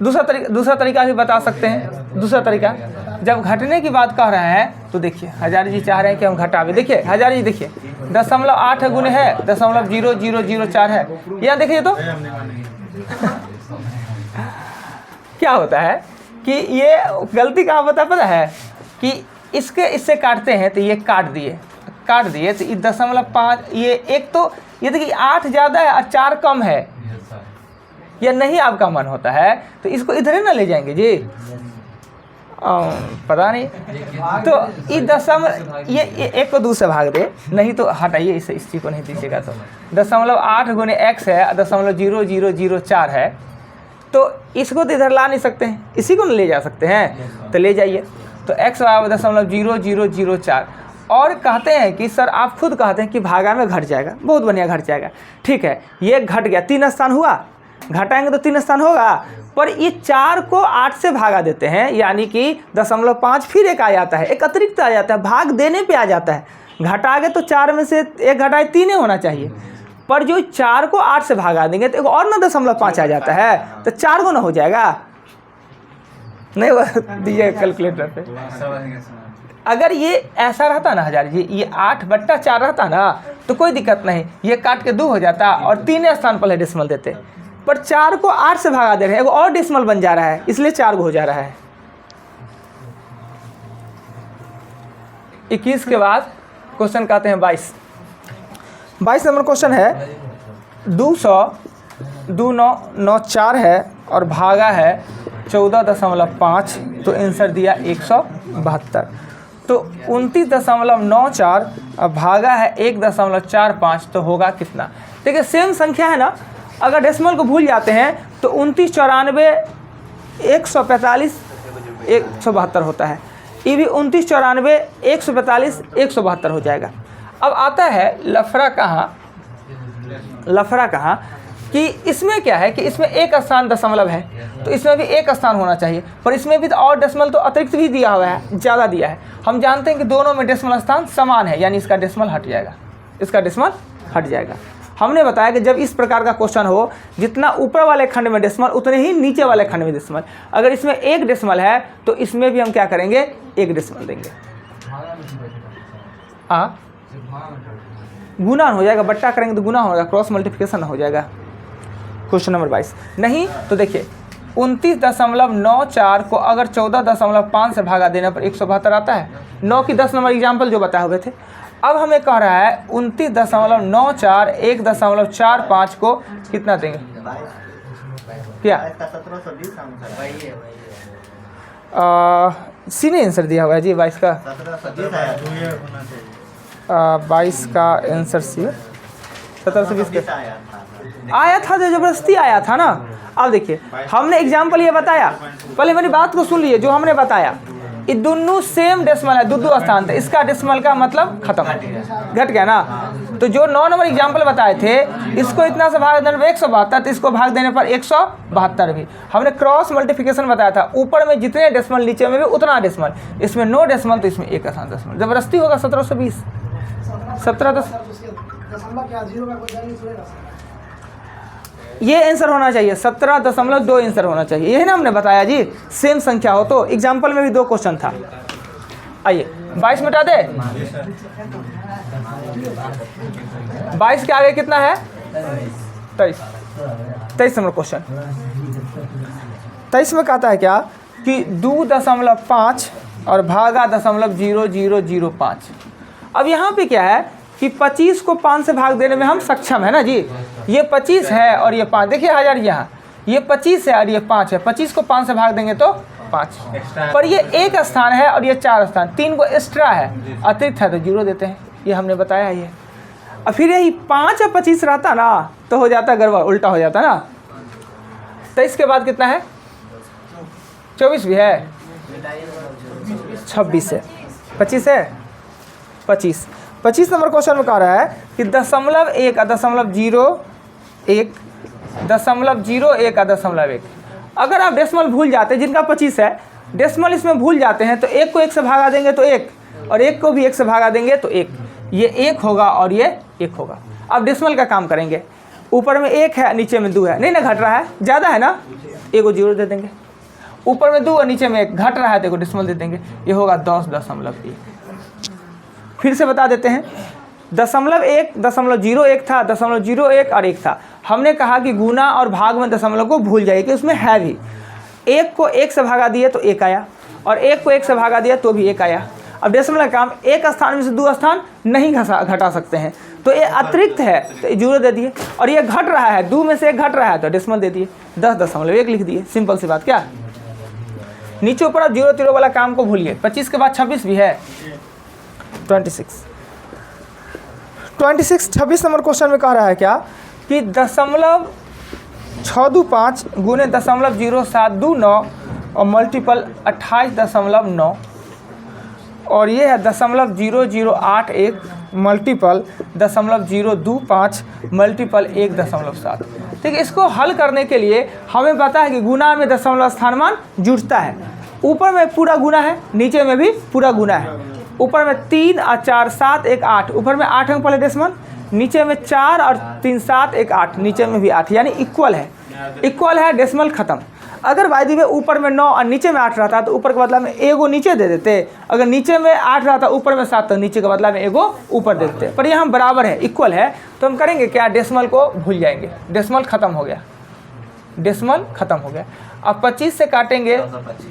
दूसरा तरीका भी बता सकते हैं। दूसरा तरीका, जब घटने की बात कह रहे हैं तो देखिए हजारी जी चाह रहे हैं कि हम घटावे। देखिए हजारी जी देखिए 0.8 गुने है 0.0004 है। यहाँ देखिए तो क्या होता है कि ये गलती कहाँ पता है कि इससे काटते हैं तो ये काट दिए तो 0.5 ये एक तो ये देखिए 8 ज़्यादा है और 4 कम है, या नहीं आपका मन होता है तो इसको इधर ही ना ले जाएंगे जी, पता नहीं तो ये 1 को 2 से भाग दे, नहीं तो हटाइए इसे, इस चीज़ को नहीं दीजिएगा। तो 0.8 गुने x है 0.0004 है तो इसको तो इधर ला नहीं सकते हैं, इसी को ले जा सकते हैं तो ले जाइए। तो x बराबर 0.0004 और कहते हैं कि सर आप खुद कहते हैं कि भागा में घट जाएगा, बहुत बढ़िया घट जाएगा, ठीक है ये घट गया, 3 स्थान हुआ, घटाएंगे तो 3 स्थान होगा, पर ये 4 को 8 से भागा देते हैं यानी कि 0.5 फिर एक आ जाता है, एक अतिरिक्त आ जाता है, भाग देने पे आ जाता है। घटागे तो 4 में से 1 घटाए 3 होना चाहिए, पर जो 4 को 8 से भागा देंगे तो एक और ना 0.5 आ जाता है तो 4 को ना हो जाएगा। नहीं दीजिए कैलकुलेटर पे, अगर ये ऐसा रहता ना हजारी जी, ये 8/4 रहता ना तो कोई दिक्कत नहीं, ये काट के 2 हो जाता और 3 स्थान पर डेसिमल देते, पर 4 को 8 से भागा दे रहे हैं, एक और डेसिमल बन जा रहा है इसलिए 4 को हो जा रहा है। 21 के बाद क्वेश्चन कहते हैं 22 नंबर क्वेश्चन है 200 है और भागा है 14.5 तो आंसर दिया 172। तो 29.94 और भागा है 1.45 तो होगा कितना। देखिए सेम संख्या है ना, अगर डेसिमल को भूल जाते हैं तो 29, 94, 145, 172 होता है, ये भी 29, 94, 145, 172 हो जाएगा। अब आता है लफड़ा कहाँ कि इसमें क्या है कि इसमें एक स्थान दशमलव है तो इसमें भी एक स्थान होना चाहिए, पर इसमें भी तो और डेसिमल तो अतिरिक्त भी दिया हुआ है, ज़्यादा दिया है। हम जानते हैं कि दोनों में डेसिमल स्थान समान है यानी इसका डेसिमल हट जाएगा, हमने बताया कि जब इस प्रकार का क्वेश्चन हो, जितना ऊपर वाले खंड में डेसिमल उतने ही नीचे वाले खंड में डेसिमल। अगर इसमें 1 डेसिमल है तो इसमें भी हम क्या करेंगे, 1 डेसिमल देंगे। गुना हो जाएगा, बट्टा करेंगे तो गुना होगा, क्रॉस मल्टीप्लिकेशन हो जाएगा। क्वेश्चन नंबर 22 नहीं तो देखिए 29.94 को अगर 14.5 से भागा देने पर 172 आता है। 9 की 10 नंबर एग्जाम्पल जो बताए हुए थे। अब हमें कह रहा है 29.94 1.45 को कितना देंगे, क्या सी ने आंसर दिया हुआ है जी 22 का। 22 का आंसर सी 1720 आया था, जो जबरदस्ती आया था ना। अब देखिए हमने एग्जाम्पल ये बताया, पहले मेरी बात को सुन लिए, जो हमने बताया ये दोनों सेम डेसिमल है, दो स्थान थे, इसका डेसिमल का मतलब खत्म, घट गया ना। तो जो 9 नंबर एग्जाम्पल बताए थे, इसको इतना से भाग देने पर 172 तो इसको भाग देने पर 172 भी। हमने क्रॉस मल्टीप्लिकेशन बताया था, ऊपर में जितने डेसिमल नीचे में भी उतना डेसिमल, इसमें 9 डेसिमल तो इसमें 1 स्थान डेसिमल, जबरदस्ती होगा 1720 ये आंसर होना चाहिए, 17.2 आंसर होना चाहिए। यही ना हमने बताया जी, सेम संख्या हो तो। एग्जाम्पल में भी 2 क्वेश्चन था। आइए 22 मिटा दे, 22 के आगे कितना है 23 नंबर क्वेश्चन। 23 में कहता है क्या कि 2.5 और भागा 0.0005। अब यहाँ पे क्या है कि 25 को 5 से भाग देने में हम सक्षम है ना जी। ये 25 है और ये 5, देखिए हजार यहाँ ये 25 है और ये 5 है, 25 को 5 से भाग देंगे तो 5, पर ये 1 स्थान है और ये 4 स्थान, 3 को एक्स्ट्रा है, अतिरिक्त है तो 0 देते हैं, ये हमने बताया। ये और फिर यही 5 और 25 रहता ना तो हो जाता गड़बड़, उल्टा हो जाता ना। तो इसके बाद कितना है? 24 भी है, 26 है, 25 है, 25 नंबर क्वेश्चन में कह रहा है कि 0.1 और 0.01, 0.01 और 0.1। अगर आप डेसिमल भूल जाते हैं, जिनका 25 है डेसिमल इसमें भूल जाते हैं, तो 1 को 1 से भागा देंगे तो 1, और 1 को भी 1 से भागा देंगे तो 1, ये 1 होगा और ये 1 होगा। अब डेसिमल का काम करेंगे, ऊपर में 1 है नीचे में 2 है, नहीं ना घट रहा है, ज़्यादा है ना, 1 को 0 दे देंगे, ऊपर में 2 और नीचे में 1 घट रहा है तो 1 को डेसिमल दे देंगे, ये होगा 10.1। फिर से बता देते हैं, 0.1, 0.01 था, 0.01 और 1 था। हमने कहा कि गुना और भाग में दशमलव को भूल जाइए कि उसमें है भी। 1 को 1 से भागा दिए तो 1 आया, और 1 को 1 से भागा दिया तो भी 1 आया। अब डेसिमल का काम, एक स्थान में से 2 स्थान नहीं घटा सकते हैं, तो ये अतिरिक्त है तो 0 दे दिए, और ये घट रहा है, 2 में से 1 घट रहा है तो डेसिमल दे दिए, 10.1 लिख दिए। सिंपल सी बात। क्या नीचे ऊपर आप 0 वाला काम को भूलिए। 25 के बाद 26 भी है, 26 26 नंबर क्वेश्चन में कह रहा है क्या कि 0.625 गुने 0.0729 और मल्टीपल 28.9, और ये है 0.0081 मल्टीपल 0.025 मल्टीपल 1.7। ठीक है, इसको हल करने के लिए हमें पता है कि गुना में दशमलव स्थान मान जुड़ता है। ऊपर में पूरा गुना है, नीचे में भी पूरा गुना है। ऊपर में 3 और 4 7 1 8, ऊपर में 8 अंक पहले डेसिमल, नीचे में 4 और 3 7 1 8, नीचे में भी 8, यानी इक्वल है, इक्वल है, डेसिमल खत्म। अगर बाय द वे ऊपर में 9 और नीचे में 8 रहता तो ऊपर के बदला में एगो नीचे दे देते, अगर नीचे में 8 रहता ऊपर में 7 तो नीचे के बदला में एगो ऊपर दे देते, पर यहाँ बराबर है, इक्वल है, तो हम करेंगे क्या, डेसिमल को भूल जाएंगे, डेसिमल खत्म हो गया, डेसिमल खत्म हो गया। अब 25 से काटेंगे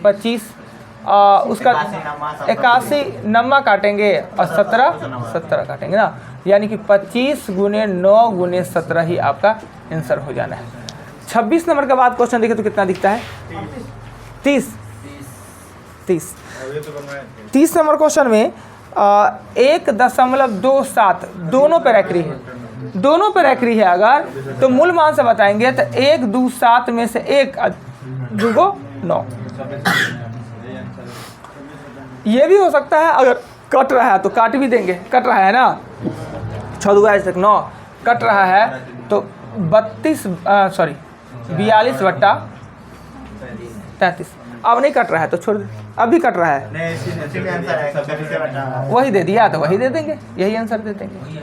25, उसका 81 नम्मा काटेंगे और 17 काटेंगे ना, यानी कि 25 गुने 9 गुने 17 ही आपका आंसर हो जाना है। 26 नंबर के बाद क्वेश्चन देखें तो कितना दिखता है, 30 नंबर क्वेश्चन में 1.27 दोनों पे रैकरी है, दोनों पे रैकरी है। अगर तो मूल मान से बताएंगे तो 1 2 7 में से 1 2 9, ये भी हो सकता है। अगर कट रहा है तो काट भी देंगे, कट रहा है ना, 6 2 तक 9 कट रहा है तो 42/33। अब नहीं कट रहा है तो छोड़ दे, अब भी कट रहा है, वही दे दिया तो वही दे देंगे, यही आंसर दे देंगे,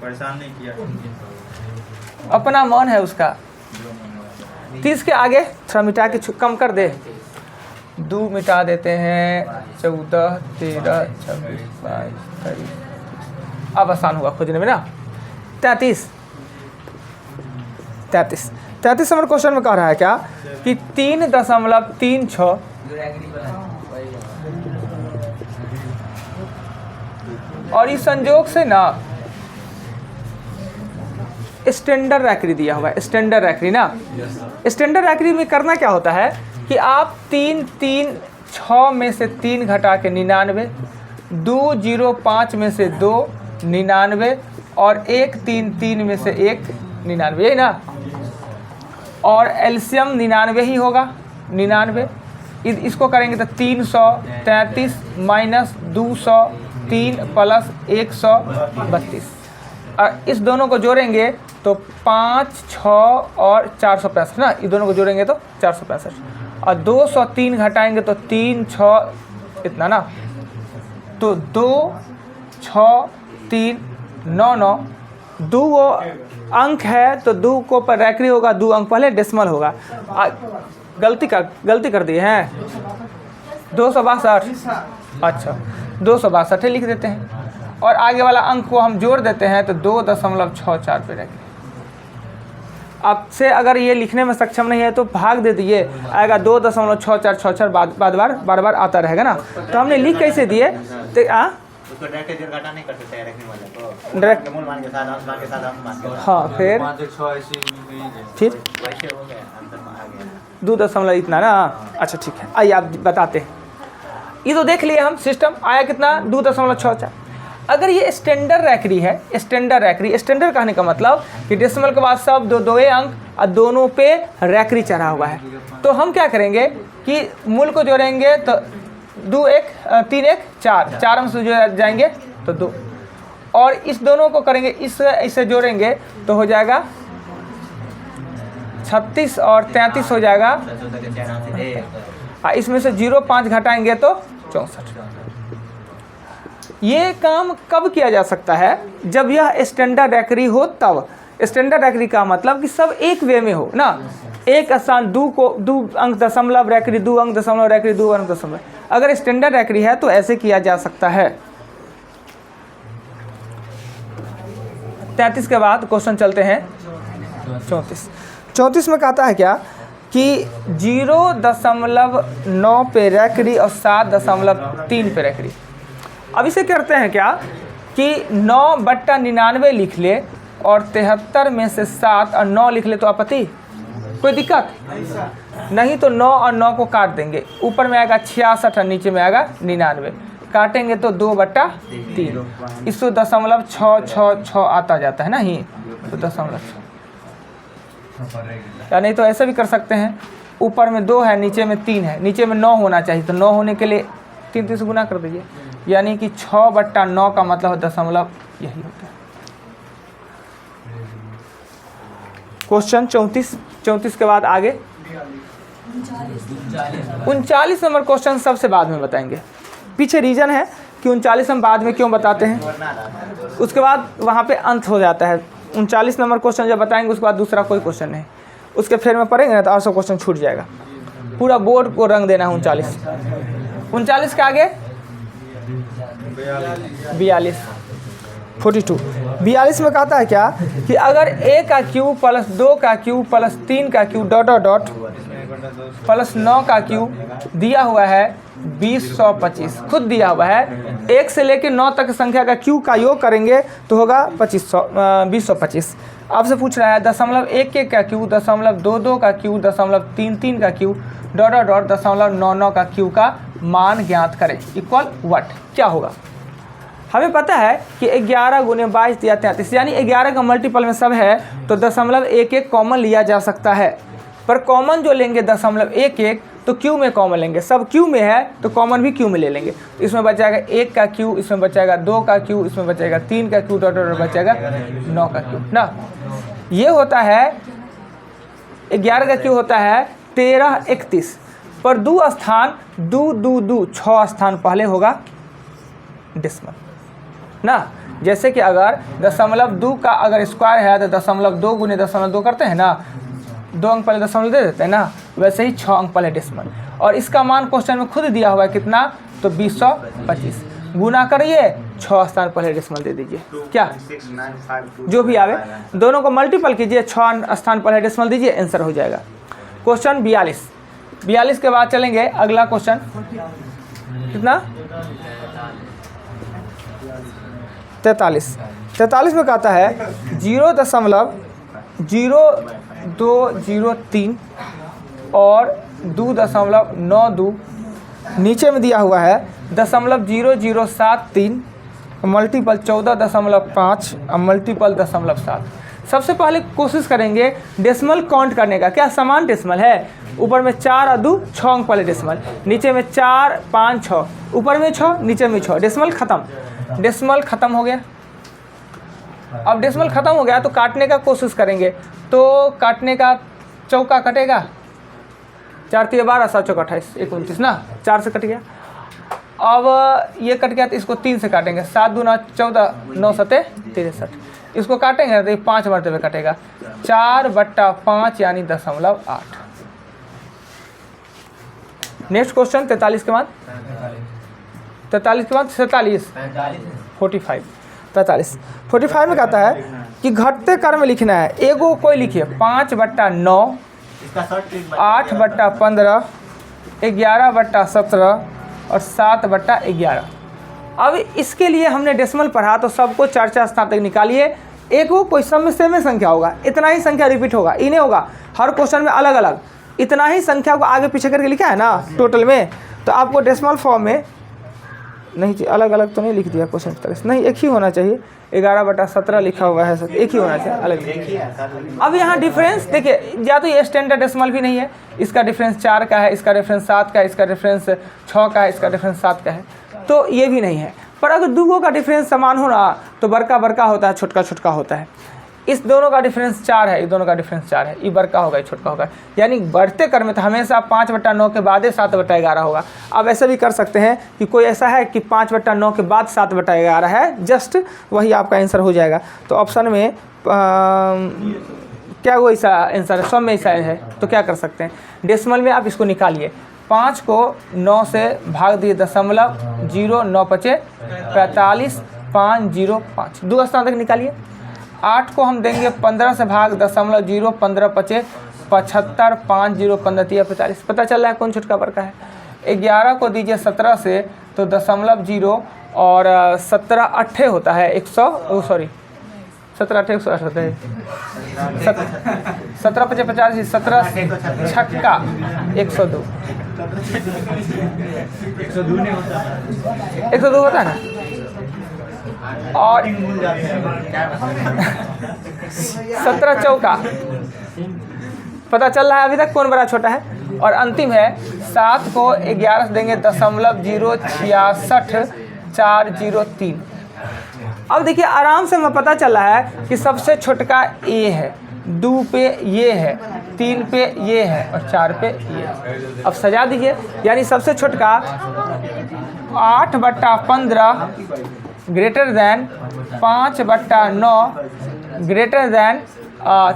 परेशान नहीं किया, अपना मन है उसका। 30 के आगे थोड़ा मिटा के कम कर दे, 2 मिटा देते हैं, 14 13 26 22 23, अब आसान हुआ खोजने में ना। 33 नंबर क्वेश्चन में कह रहा है क्या कि 3.36 और इस संयोग से ना स्टैंडर्ड रैकरी दिया हुआ है, स्टैंडर्ड रैकरी ना। स्टैंडर्ड रैकरी में करना क्या होता है कि आप 3 3 6 में से 3 घटा के 99, 2 0 5 में से 2 99 और 1 3 3 में से 1 99, यही ना, और एलसीएम 99 ही होगा, 99। इसको करेंगे तो 333 माइनस 203 प्लस 132, और इस दोनों को जोड़ेंगे तो 5 6 और 465 ना, इस दोनों को जोड़ेंगे तो 465, और 203 घटाएंगे तो 3 6 इतना ना, तो 2 6 3 9 9, 2 वो अंक है तो 2 को पर रैकरी होगा, 2 अंक पहले डेसिमल होगा। गलती कर दिए हैं, 262, अच्छा 262 लिख देते हैं, और आगे वाला अंक को हम जोड़ देते हैं तो 2.64 पे रैकरी। आपसे अगर ये लिखने में सक्षम नहीं है तो भाग दे दिए, आएगा 2.64 बार बार आता रहेगा ना। तो हमने लिख कैसे दिए तो उसको डायरेक्ट घटा नहीं कर सकते रखने वाले को, डायरेक्ट मूल मान के साथ अंश मान के साथ अंश मान के साथ, हाँ, फिर 5 1 6 ऐसे फिर वैसे हो गया, अंतर में आ गया 2 दशमलव इतना ना। अच्छा ठीक है, आइए आप बताते हैं। ये तो देख लिए हम, सिस्टम आया कितना 2.64। अगर ये स्टैंडर्ड रैकरी है, स्टैंडर्ड रैकरी, स्टैंडर्ड कहने का मतलब कि डेसिमल के बाद सब दो दो अंक और दोनों पे रैकरी चढ़ा हुआ है, तो हम क्या करेंगे कि मूल को जोड़ेंगे तो 2 1 3 1 4, 4 अंक से जो जाएंगे तो 2, और इस दोनों को करेंगे इसे जोड़ेंगे तो हो जाएगा 36 और 33 हो जाएगा, इसमें से 0 5 घटाएंगे तो 64। ये काम कब किया जा सकता है? जब यह स्टैंडर्ड रैकरी हो तब। स्टैंडर्ड रैकरी का मतलब कि सब एक वे में हो ना, एक स्थान 2 अंक दशमलव रैकरी, 2 अंक दशमलव रैकरी, 2 अंक दशमलव। अगर स्टैंडर्ड रैकरी है तो ऐसे किया जा सकता है। 33 के बाद क्वेश्चन चलते हैं 34 में कहता है क्या कि 0.9 पे रैकरी और 7.3 पे रैकरी। अब इसे करते हैं क्या कि 9/99 लिख ले और 73 में से 7 और 9 लिख ले तो आपत्ति? कोई दिक्कत नहीं। तो 9 और 9 को काट देंगे, ऊपर में आएगा 66 और नीचे में आएगा 99, काटेंगे तो 2/3, इसको 0.666 आता जाता है ना ही, तो 0.6, या नहीं तो ऐसे भी कर सकते हैं, ऊपर में 2 है नीचे में 3 है, नीचे में 9 होना चाहिए, तो 9 होने के लिए 3 से गुना कर दीजिए, यानी कि 6/9 का मतलब दशमलव यही होता है। क्वेश्चन 34 के बाद आगे 39 नंबर क्वेश्चन सबसे बाद में बताएंगे। पीछे रीजन है कि 39 हम बाद में क्यों बताते हैं, उसके बाद वहाँ पे अंत हो जाता है। 39 नंबर क्वेश्चन जब बताएंगे उसके बाद दूसरा कोई क्वेश्चन नहीं, उसके फिर में पढ़ेंगे ना तो 800 क्वेश्चन छूट जाएगा, पूरा बोर्ड को रंग देना है। 39 के आगे 42 में कहता है क्या कि अगर a का क्यूब प्लस 2 का क्यूब प्लस 3 का cube dot dot dot plus 9 का क्यूब दिया हुआ है 2025, खुद दिया हुआ है, 1 से लेकर 9 तक संख्या का क्यूब का योग करेंगे तो होगा 2025। आपसे पूछ रहा है 0.11 का क्यूब, 0.22 का क्यूब, 0.33 का क्यूब डॉट डॉट डॉट 0.99 का क्यूब का मान ज्ञात करें, इक्वल व्हाट, क्या होगा? हमें पता है कि 11 × 22 या 33, यानी 11 का मल्टीपल में सब है तो 0.11 कॉमन लिया जा सकता है, पर कॉमन जो लेंगे 0.11 तो क्यू में कॉमन लेंगे, सब क्यू में है तो कॉमन भी क्यू में ले लेंगे, इसमें बचाएगा 1 का क्यू, इसमें बचाएगा 2 का क्यू, इसमें बचाएगा 3 का क्यू, डॉट डॉट बचाएगा 9 का क्यू ना। ये होता है 11 का क्यू होता है 13 31, पर 2 स्थान 2 2 2 6 स्थान पहले होगा डेसिमल ना। जैसे कि अगर 0.2 का अगर स्क्वायर है तो 0.2 × 0.2 करते हैं ना, 2 अंक पहले दशमलव दे देते हैं ना, वैसे ही 6 अंक पहले डेसिमल, और इसका मान क्वेश्चन में खुद दिया हुआ है कितना, तो 2025 गुना करिए 6 स्थान पहले डेसिमल दे दीजिए, क्या जो भी आवे दोनों को मल्टीपल कीजिए, 6 स्थान पहले डेसिमल दीजिए, आंसर हो जाएगा। क्वेश्चन 42 के बाद चलेंगे अगला क्वेश्चन, कितना 43 में कहता है 0.0203 और 2.92, नीचे में दिया हुआ है 0.0073 मल्टीपल 14.5 और मल्टीपल 0.7। सबसे पहले कोशिश करेंगे डेसिमल काउंट करने का, क्या समान डेसिमल है, ऊपर में 4 और 2 6 अंक पहले डेसिमल, नीचे में 4 5 6, ऊपर में 6 नीचे में 6, डेसिमल ख़त्म हो गया। अब डेसिमल ख़त्म हो गया तो काटने का कोशिश करेंगे, तो काटने का चौका कटेगा, 4 × 12 7 चौका 28 29 ना, 4 से कट गया। अब ये कट गया तो इसको 3 से काटेंगे, 7 दूना 14 9 7 63, इसको काटेंगे तो 5 मरतबे कटेगा, 4/5 यानी 0.8। नेक्स्ट क्वेश्चन 43 के बाद 45 में कहता है कि घटते क्रम में लिखना है, एगो कोई लिखिए 5/9, 8/15, 11/17 और 7/11। अब इसके लिए हमने डेसिमल पढ़ा तो सबको 4 स्थान तक निकालिए, एगो कोई सब में सेम संख्या होगा, इतना ही संख्या रिपीट होगा, इन्हें होगा हर क्वेश्चन में अलग अलग, इतना ही संख्या को आगे पीछे करके लिखा है ना टोटल में, तो आपको डेसिमल फॉर्म में नहीं, अलग अलग तो नहीं लिख दिया क्वेश्चन की तरह से, नहीं एक ही होना चाहिए। 11/17 लिखा हुआ है सर, एक ही होना चाहिए, अलग नहीं। अब यहाँ डिफरेंस देखिए, या तो ये स्टैंडर्ड डेसिमल भी नहीं है, इसका डिफरेंस 4 का है, इसका डिफरेंस 7 का है, इसका डिफरेंस 6 का है, इसका डिफरेंस 7 का है, तो ये भी नहीं है। पर अगर दूगों का डिफरेंस समान हो ना तो बड़का बड़का होता है, छोटका छोटका होता है। इस दोनों का डिफरेंस 4 है, इस दोनों का डिफरेंस 4 है, ये बड़का होगा, ये छोटका होगा। यानी बढ़ते क्रम में तो हमेशा 5/9 के बाद 7/11 होगा। अब ऐसे भी कर सकते हैं कि कोई ऐसा है कि 5/9 के बाद 7/11 है, जस्ट वही आपका आंसर हो जाएगा। तो ऑप्शन में क्या वो ऐसा आंसर है, सम में ऐसा है, तो क्या कर सकते हैं, डेसिमल में आप इसको निकालिए। 5 को 9 से भाग दिए 0.0, 9 पचे 45, 505, 2 स्थान तक निकालिए। 8 को हम देंगे 15 से भाग 0.0, 15 पचे 75, 50, 15 45, पता चल रहा है कौन छोटका बड़का है। 11 को दीजिए 17 से तो 0.0 और 17 8 होता है 100, सॉरी 17 8 108 होता है, 17 पचे 50, 17 छक्का 102, 102 होता है ना। और 17 चौका, पता चल रहा है अभी तक कौन बड़ा छोटा है। और अंतिम है 7 को 11 से देंगे 0.066 अब देखिए आराम से हमें पता चला है कि सबसे छोटका ए है, 2 पे ये है, 3 पे ये है और 4 पे ये है। अब सजा दीजिए, यानी सबसे छोटका 8/15 ग्रेटर दैन 5/9 ग्रेटर दैन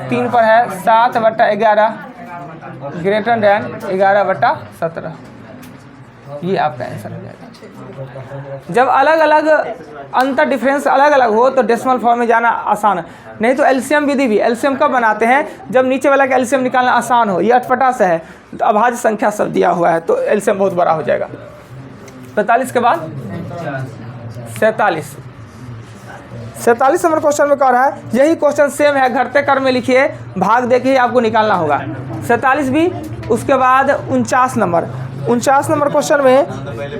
3 पर है 7/11 ग्रेटर दैन 11/17। ये आपका आंसर हो जाएगा। जब अलग अलग अंतर डिफरेंस अलग अलग हो तो डेसिमल फॉर्म में जाना आसान है, नहीं तो एलसीएम विधि भी, एलसीएम कब बनाते हैं, जब नीचे वाला का एलसीएम निकालना आसान हो। ये अटपटा से है, तो अभाज्य संख्या सब दिया हुआ है तो एलसीएम बहुत बड़ा हो जाएगा। 45 के बाद 47 नंबर क्वेश्चन में कह रहा है, यही क्वेश्चन सेम है, घटते क्रम में लिखिए, भाग दे के ही आपको निकालना होगा। 47 भी, उसके बाद 49 नंबर क्वेश्चन में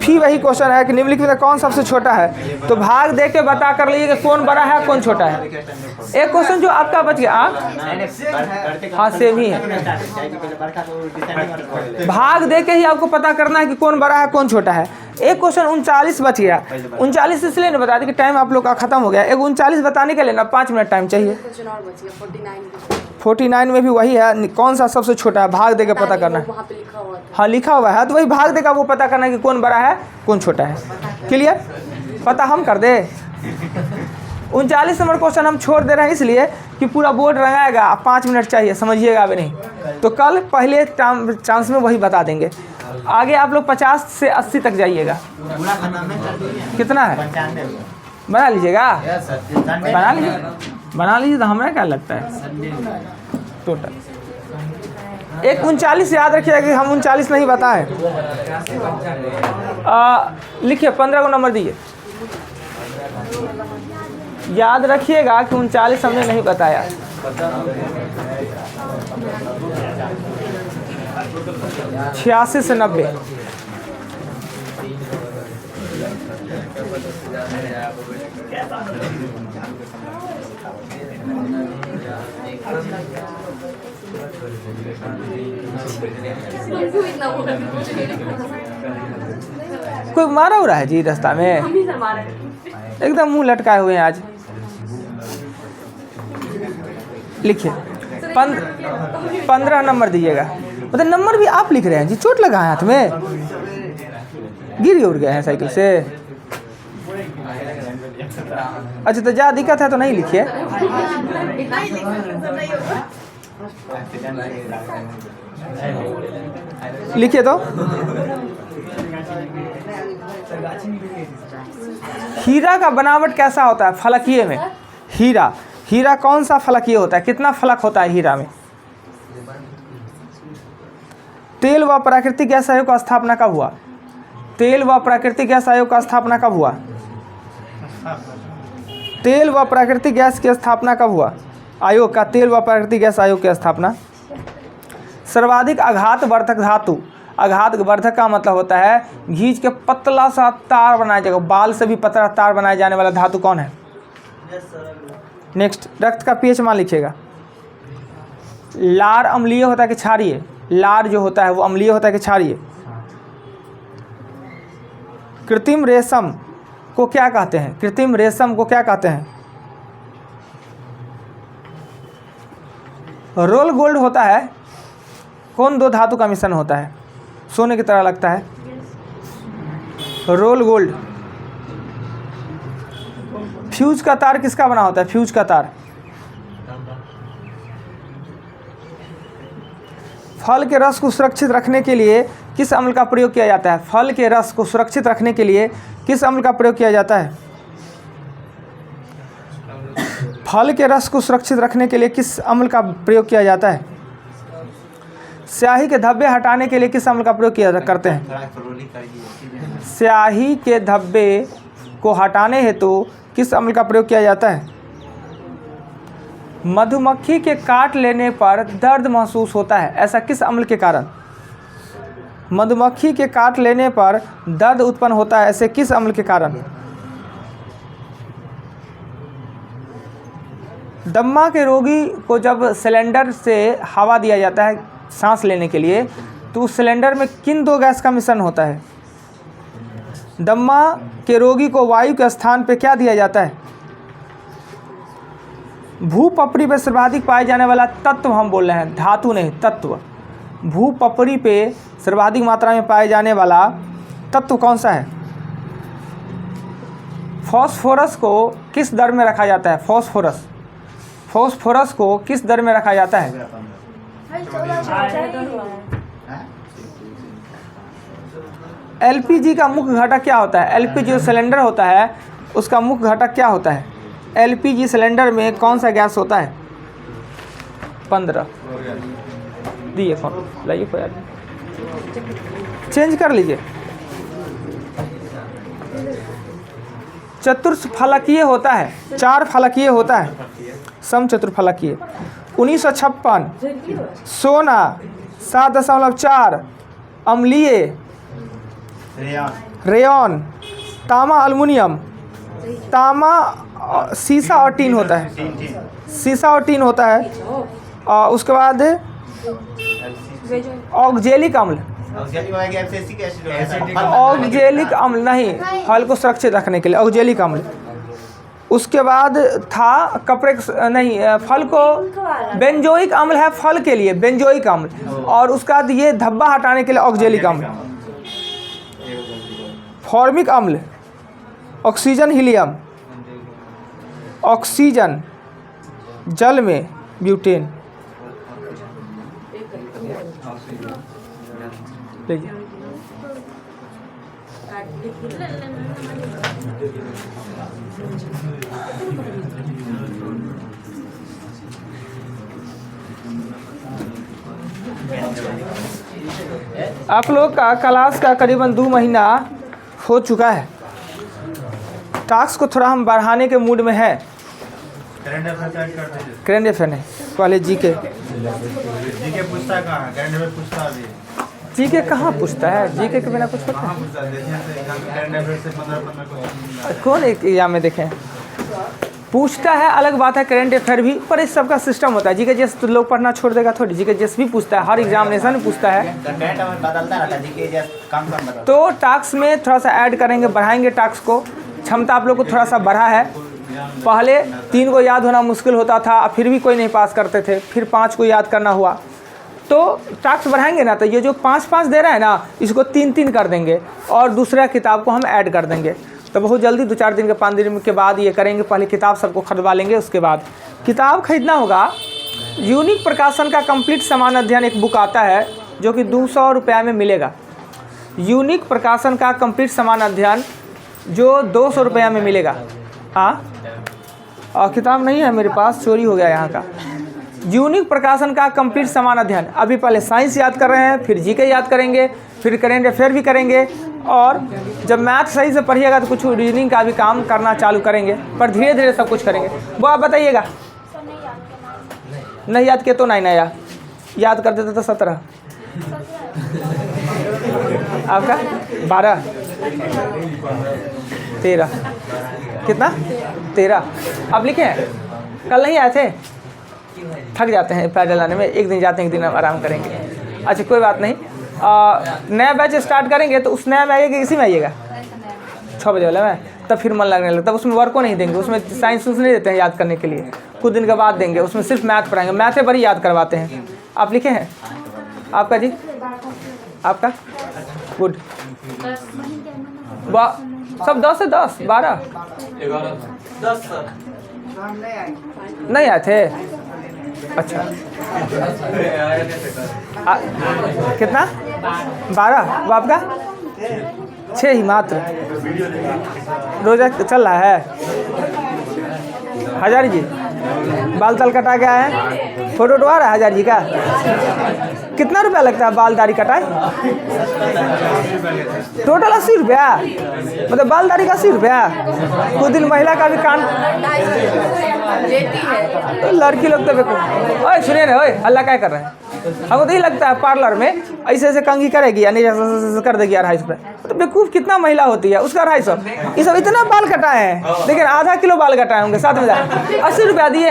फिर वही क्वेश्चन है कि निम्नलिखित में कौन सबसे छोटा है, तो भाग दे के बता कर लीजिए कि कौन बड़ा है कौन छोटा है। एक क्वेश्चन जो आपका बच गया, हाँ सेम ही है, भाग दे के ही आपको पता करना है कि कौन बड़ा है कौन छोटा है। एक क्वेश्चन 39 बच गया, 39 इसलिए नहीं बता दी कि टाइम आप लोग का खत्म हो गया। एक 39 बताने के लिए ना 5 मिनट टाइम चाहिए। 49 में भी वही है, कौन सा सबसे छोटा है, भाग दे के पता करना है। हाँ लिखा हुआ है, तो वही भाग देगा वो पता करना है कि कौन बड़ा है कौन छोटा है। क्लियर, पता हम कर दे। 39 नंबर क्वेश्चन हम छोड़ दे रहे हैं इसलिए कि पूरा बोर्ड रंगाएगा, 5 मिनट चाहिए, समझिएगा अभी नहीं, तो कल पहले चांस में वही बता देंगे। आगे आप लोग 50 से 80 तक जाइएगा। कितना है बना लीजिएगा, बना लीजिए तो हमें क्या लगता है टोटल। एक 39 याद रखिएगा कि हम 39 नहीं बताएं। लिखिए 15 को नंबर दीजिए, याद रखिएगा कि 39 हमने नहीं बताया। 86 से 90 कोई मारा हो रहा है जी रास्ता में, एकदम मुंह लटकाए हुए हैं आज। लिखिए 15 नंबर दीजिएगा, मतलब नंबर भी आप लिख रहे हैं जी, चोट लगा है हाथ में, गिर उड़ गए हैं साइकिल से। अच्छा तो ज़्यादा दिक्कत है तो नहीं लिखिए। लिखिए तो हीरा का बनावट कैसा होता है फलकीय में। हीरा कौन सा फलकीय होता है, कितना फलक होता है हीरा में। तेल व प्राकृतिक गैस आयोग का स्थापना कब हुआ, तेल व प्राकृतिक गैस आयोग का स्थापना कब हुआ, तेल व प्राकृतिक गैस की स्थापना कब हुआ, आयोग का तेल व प्राकृतिक गैस आयोग की स्थापना। सर्वाधिक आघात वर्धक धातु आघात वर्धक का मतलब होता है घींच के पतला सा तार बनाया जाएगा, बाल से भी पतला तार बनाया जाने वाला धातु कौन है? नेक्स्ट, रक्त का पीएच मान लिखिएगा। लार अम्लीय होता है कि क्षारीय? लार जो होता है वो अम्लीय होता है कि क्षारीय? कृत्रिम रेशम को क्या कहते हैं? कृत्रिम रेशम को क्या कहते हैं? रोल गोल्ड होता है कौन दो धातु का मिश्रण होता है, सोने की तरह लगता है? Role gold. फ्यूज का तार किसका बना होता है? फ्यूज का तार। फल के रस को सुरक्षित रखने के लिए किस अम्ल का प्रयोग किया जाता है? फल के रस को सुरक्षित रखने के लिए किस अम्ल का प्रयोग किया जाता है? फल के रस को सुरक्षित रखने के लिए किस अम्ल का प्रयोग किया जाता है? स्याही के धब्बे हटाने के लिए किस अम्ल का प्रयोग किया करते हैं? स्याही के धब्बे को हटाने हेतु किस अम्ल का प्रयोग किया जाता है? मधुमक्खी के काट लेने पर दर्द महसूस होता है, ऐसा किस अम्ल के कारण? मधुमक्खी के काट लेने पर दर्द उत्पन्न होता है, ऐसे किस अम्ल के कारण? दम्मा के रोगी को जब सिलेंडर से हवा दिया जाता है सांस लेने के लिए, तो उस सिलेंडर में किन दो गैस का मिश्रण होता है? दम्मा के रोगी को वायु के स्थान पे क्या दिया जाता है? भूपपरी पे सर्वाधिक पाए जाने वाला तत्व हम बोल रहे हैं, धातु नहीं, तत्व। भूपपरी पे सर्वाधिक मात्रा में पाए जाने वाला तत्व कौन सा है? फॉस्फोरस को किस दर में रखा जाता है? फॉस्फोरस को किस दर में रखा जाता है? एलपीजी का मुख्य घटक क्या होता है? एलपीजी जो सिलेंडर होता है उसका मुख्य घटक क्या होता है? एलपीजी सिलेंडर में कौन सा गैस होता है? 15 दिए फोन लाइए, कोई आदमी चेंज कर लीजिए। चतुर्फलकीय होता है, 4 फलकीय होता है, समचतुर्फलकीय। 1956 सोना 7.4, अम्लीय रेयॉन, तामा अल्युमिनियम, तामा सीसा और टीन होता है, सीसा और टीन होता है। और उसके बाद ऑक्जेलिक अम्ल, ऑक्जेलिक अम्ल नहीं, फल को सुरक्षित रखने के लिए ऑक्जेलिक अम्ल। उसके बाद था कपड़े नहीं, फल को बेंजोइक अम्ल है फल के लिए, बेंजोइक अम्ल। और उसके बाद ये धब्बा हटाने के लिए ऑक्जेलिक अम्ल। फॉर्मिक अम्ल, ऑक्सीजन हीलियम, ऑक्सीजन जल में ब्यूटेन। लीजिए आप लोग का क्लास का करीबन 2 महीना हो चुका है। टास्क को थोड़ा हम बढ़ाने के मूड में है। करेंट अफेयर नहीं, पहले जीके। जीके पूछता कहाँ है? करंट अफेयर पूछता अभी। जीके कहाँ पूछता है? जीके के बिना कुछ पता है? कौन एक एग्जाम में देखें पूछता है, अलग बात है करेंट अफेयर भी, पर इस सब का सिस्टम होता है। जीके जैसे तो लोग पढ़ना छोड़ देगा थोड़ी, जीके जैसे भी पूछता है, हर एग्जामिनेशन में पूछता है। तो टास्क में थोड़ा सा ऐड करेंगे, बढ़ाएंगे टास्क को, क्षमता आप लोग को थोड़ा सा बढ़ा है। पहले 3 को याद होना मुश्किल होता था, फिर भी कोई नहीं पास करते थे, फिर 5 को याद करना हुआ। तो टास्क बढ़ाएंगे ना, तो ये जो 5-5 दे रहा है ना, इसको 3-3 कर देंगे और दूसरा किताब को हम ऐड कर देंगे। तो बहुत जल्दी 2-4 दिन के 5 दिन के बाद ये करेंगे। पहले किताब सबको खरीदवा लेंगे, उसके बाद किताब खरीदना होगा। यूनिक प्रकाशन का कंप्लीट समान अध्ययन एक बुक आता है जो कि 200 रुपये में मिलेगा। यूनिक प्रकाशन का कंप्लीट समान अध्ययन जो 200 रुपये में मिलेगा। हाँ, किताब नहीं है मेरे पास, चोरी हो गया यहाँ का। यूनिक प्रकाशन का कंप्लीट समान अध्ययन। अभी पहले साइंस याद कर रहे हैं, फिर जीके याद करेंगे, फिर करेंट अफेयर भी करेंगे, और जब मैथ सही से पढ़िएगा तो कुछ रीजनिंग का भी काम करना चालू करेंगे, पर धीरे धीरे सब कुछ करेंगे। वो आप बताइएगा। नहीं याद किया तो नहीं नया याद कर देते तो 17। आपका 12 13 कितना 13 आप लिखे हैं? कल नहीं आए थे? थक जाते हैं पैदल आने में, एक दिन जाते हैं एक दिन आराम करेंगे। अच्छा कोई बात नहीं, नया बैच स्टार्ट करेंगे तो उस नया में आइएगा, इसी में आइएगा 6 बजे वाला में, तब फिर मन लगने लगता है। उसमें वर्क को नहीं देंगे, उसमें साइंस नहीं देते हैं याद करने के लिए, कुछ दिन के बाद देंगे। उसमें सिर्फ मैथ पढ़ाएंगे, मैथ से बड़ी याद करवाते हैं। आप लिखे हैं? आपका जी? आपका गुड। सब 10 से 10 12 नहीं आए थे? अच्छा कितना 12? वो आपका 6 ही मात्र। रोजा चल रहा है? हजारी जी बाल ताल कटा के आए हैं, फोटो उठवा रहा है हजारी जी का? कितना रुपया लगता है बाल दाढ़ी कटाए? टोटल 80 रुपया, मतलब बाल दाढ़ी का 80 रुपया। कुछ दिन महिला का भी कान तो लड़की लोग तो बेवकूफ। ओए सुनिए ना, ओए अल्लाह क्या कर रहे हैं? हमको तो यही लगता है पार्लर में ऐसे ऐसे कंघी करेगी यानी ऐसे कर देगी 250 रुपये। तो बेवकूफ़ कितना महिला होती है, उसका 250। ये सब इतना बाल कटाए हैं, लेकिन आधा किलो बाल कटाए होंगे, 7 में 80 रुपया दिए।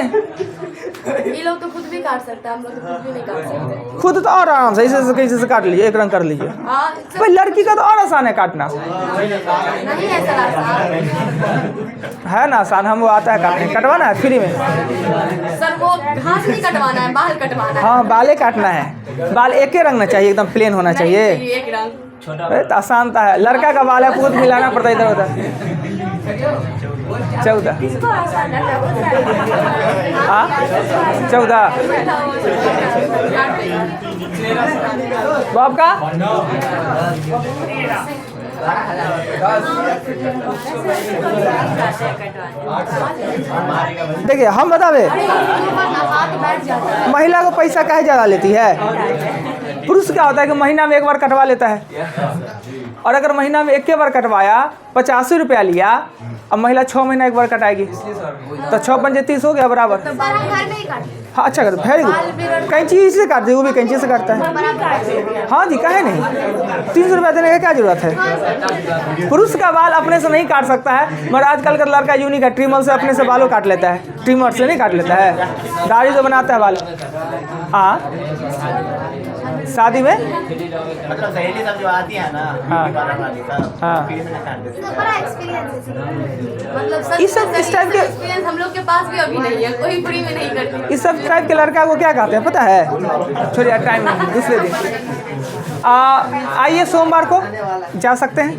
ये लोग तो खुद भी काट सकते हैं, हम लोग तो खुद भी नहीं काट सकते। खुद तो और आराम से ऐसे कैसे से काट लीजिए, एक रंग कर लीजिए। हाँ, भाई लड़की का तो और आसान है काटना। नहीं है सर आसान। है ना आसान, हमको आता है काटने, कटवाना है फ्री में। सर वो हाथ नहीं कटवाना है, बाल कटवाना है। हाँ बालें काटना है, बाल एक ही रंग ना चाहिए, एकदम प्लेन होना चाहिए। एक रंग तो आसान था है। लड़का का बाल है पूछ मिलाना पड़ता है इधर उधर। 14 हाँ 14 वो आपका देखिए हम बतावे महिला को पैसा काहे ज़्यादा लेती है? पुरुष क्या होता है कि महीना में एक बार कटवा लेता है, और अगर महीना में एक बार कटवाया 85 रुपया लिया, अब महिला 6 महीना एक बार कटाएगी तो 6 पंजे 30 हो गया बराबर। तो घर में ही काट। हाँ अच्छा कर, वेरी गुड। कैंची इसी से काटती है, वो भी कैंची से काटता है। हाँ जी काहे नहीं, 300 रुपया देने की क्या जरूरत है? पुरुष का बाल अपने से नहीं काट सकता है, मगर आजकल का लड़का यूनिक है, ट्रिमर से अपने से बालों काट लेता है, ट्रिमर से नहीं काट लेता है, दाढ़ी तो बनाता है बाल। हाँ शादी में मतलब सहेली सब जो आती है ना, हाँ। हाँ। फ्री में काट देते हैं। बड़ा एक्सपीरियंस है, मतलब सच इस सब में इस टाइप के एक्सपीरियंस हम लोग के पास भी अभी नहीं है, कोई फ्री में नहीं करती। इस सब टाइप के लड़का को क्या कहते हैं पता है? छोड़िए टाइम नहीं, दूसरे दिन आइए सोमवार को जा सकते हैं।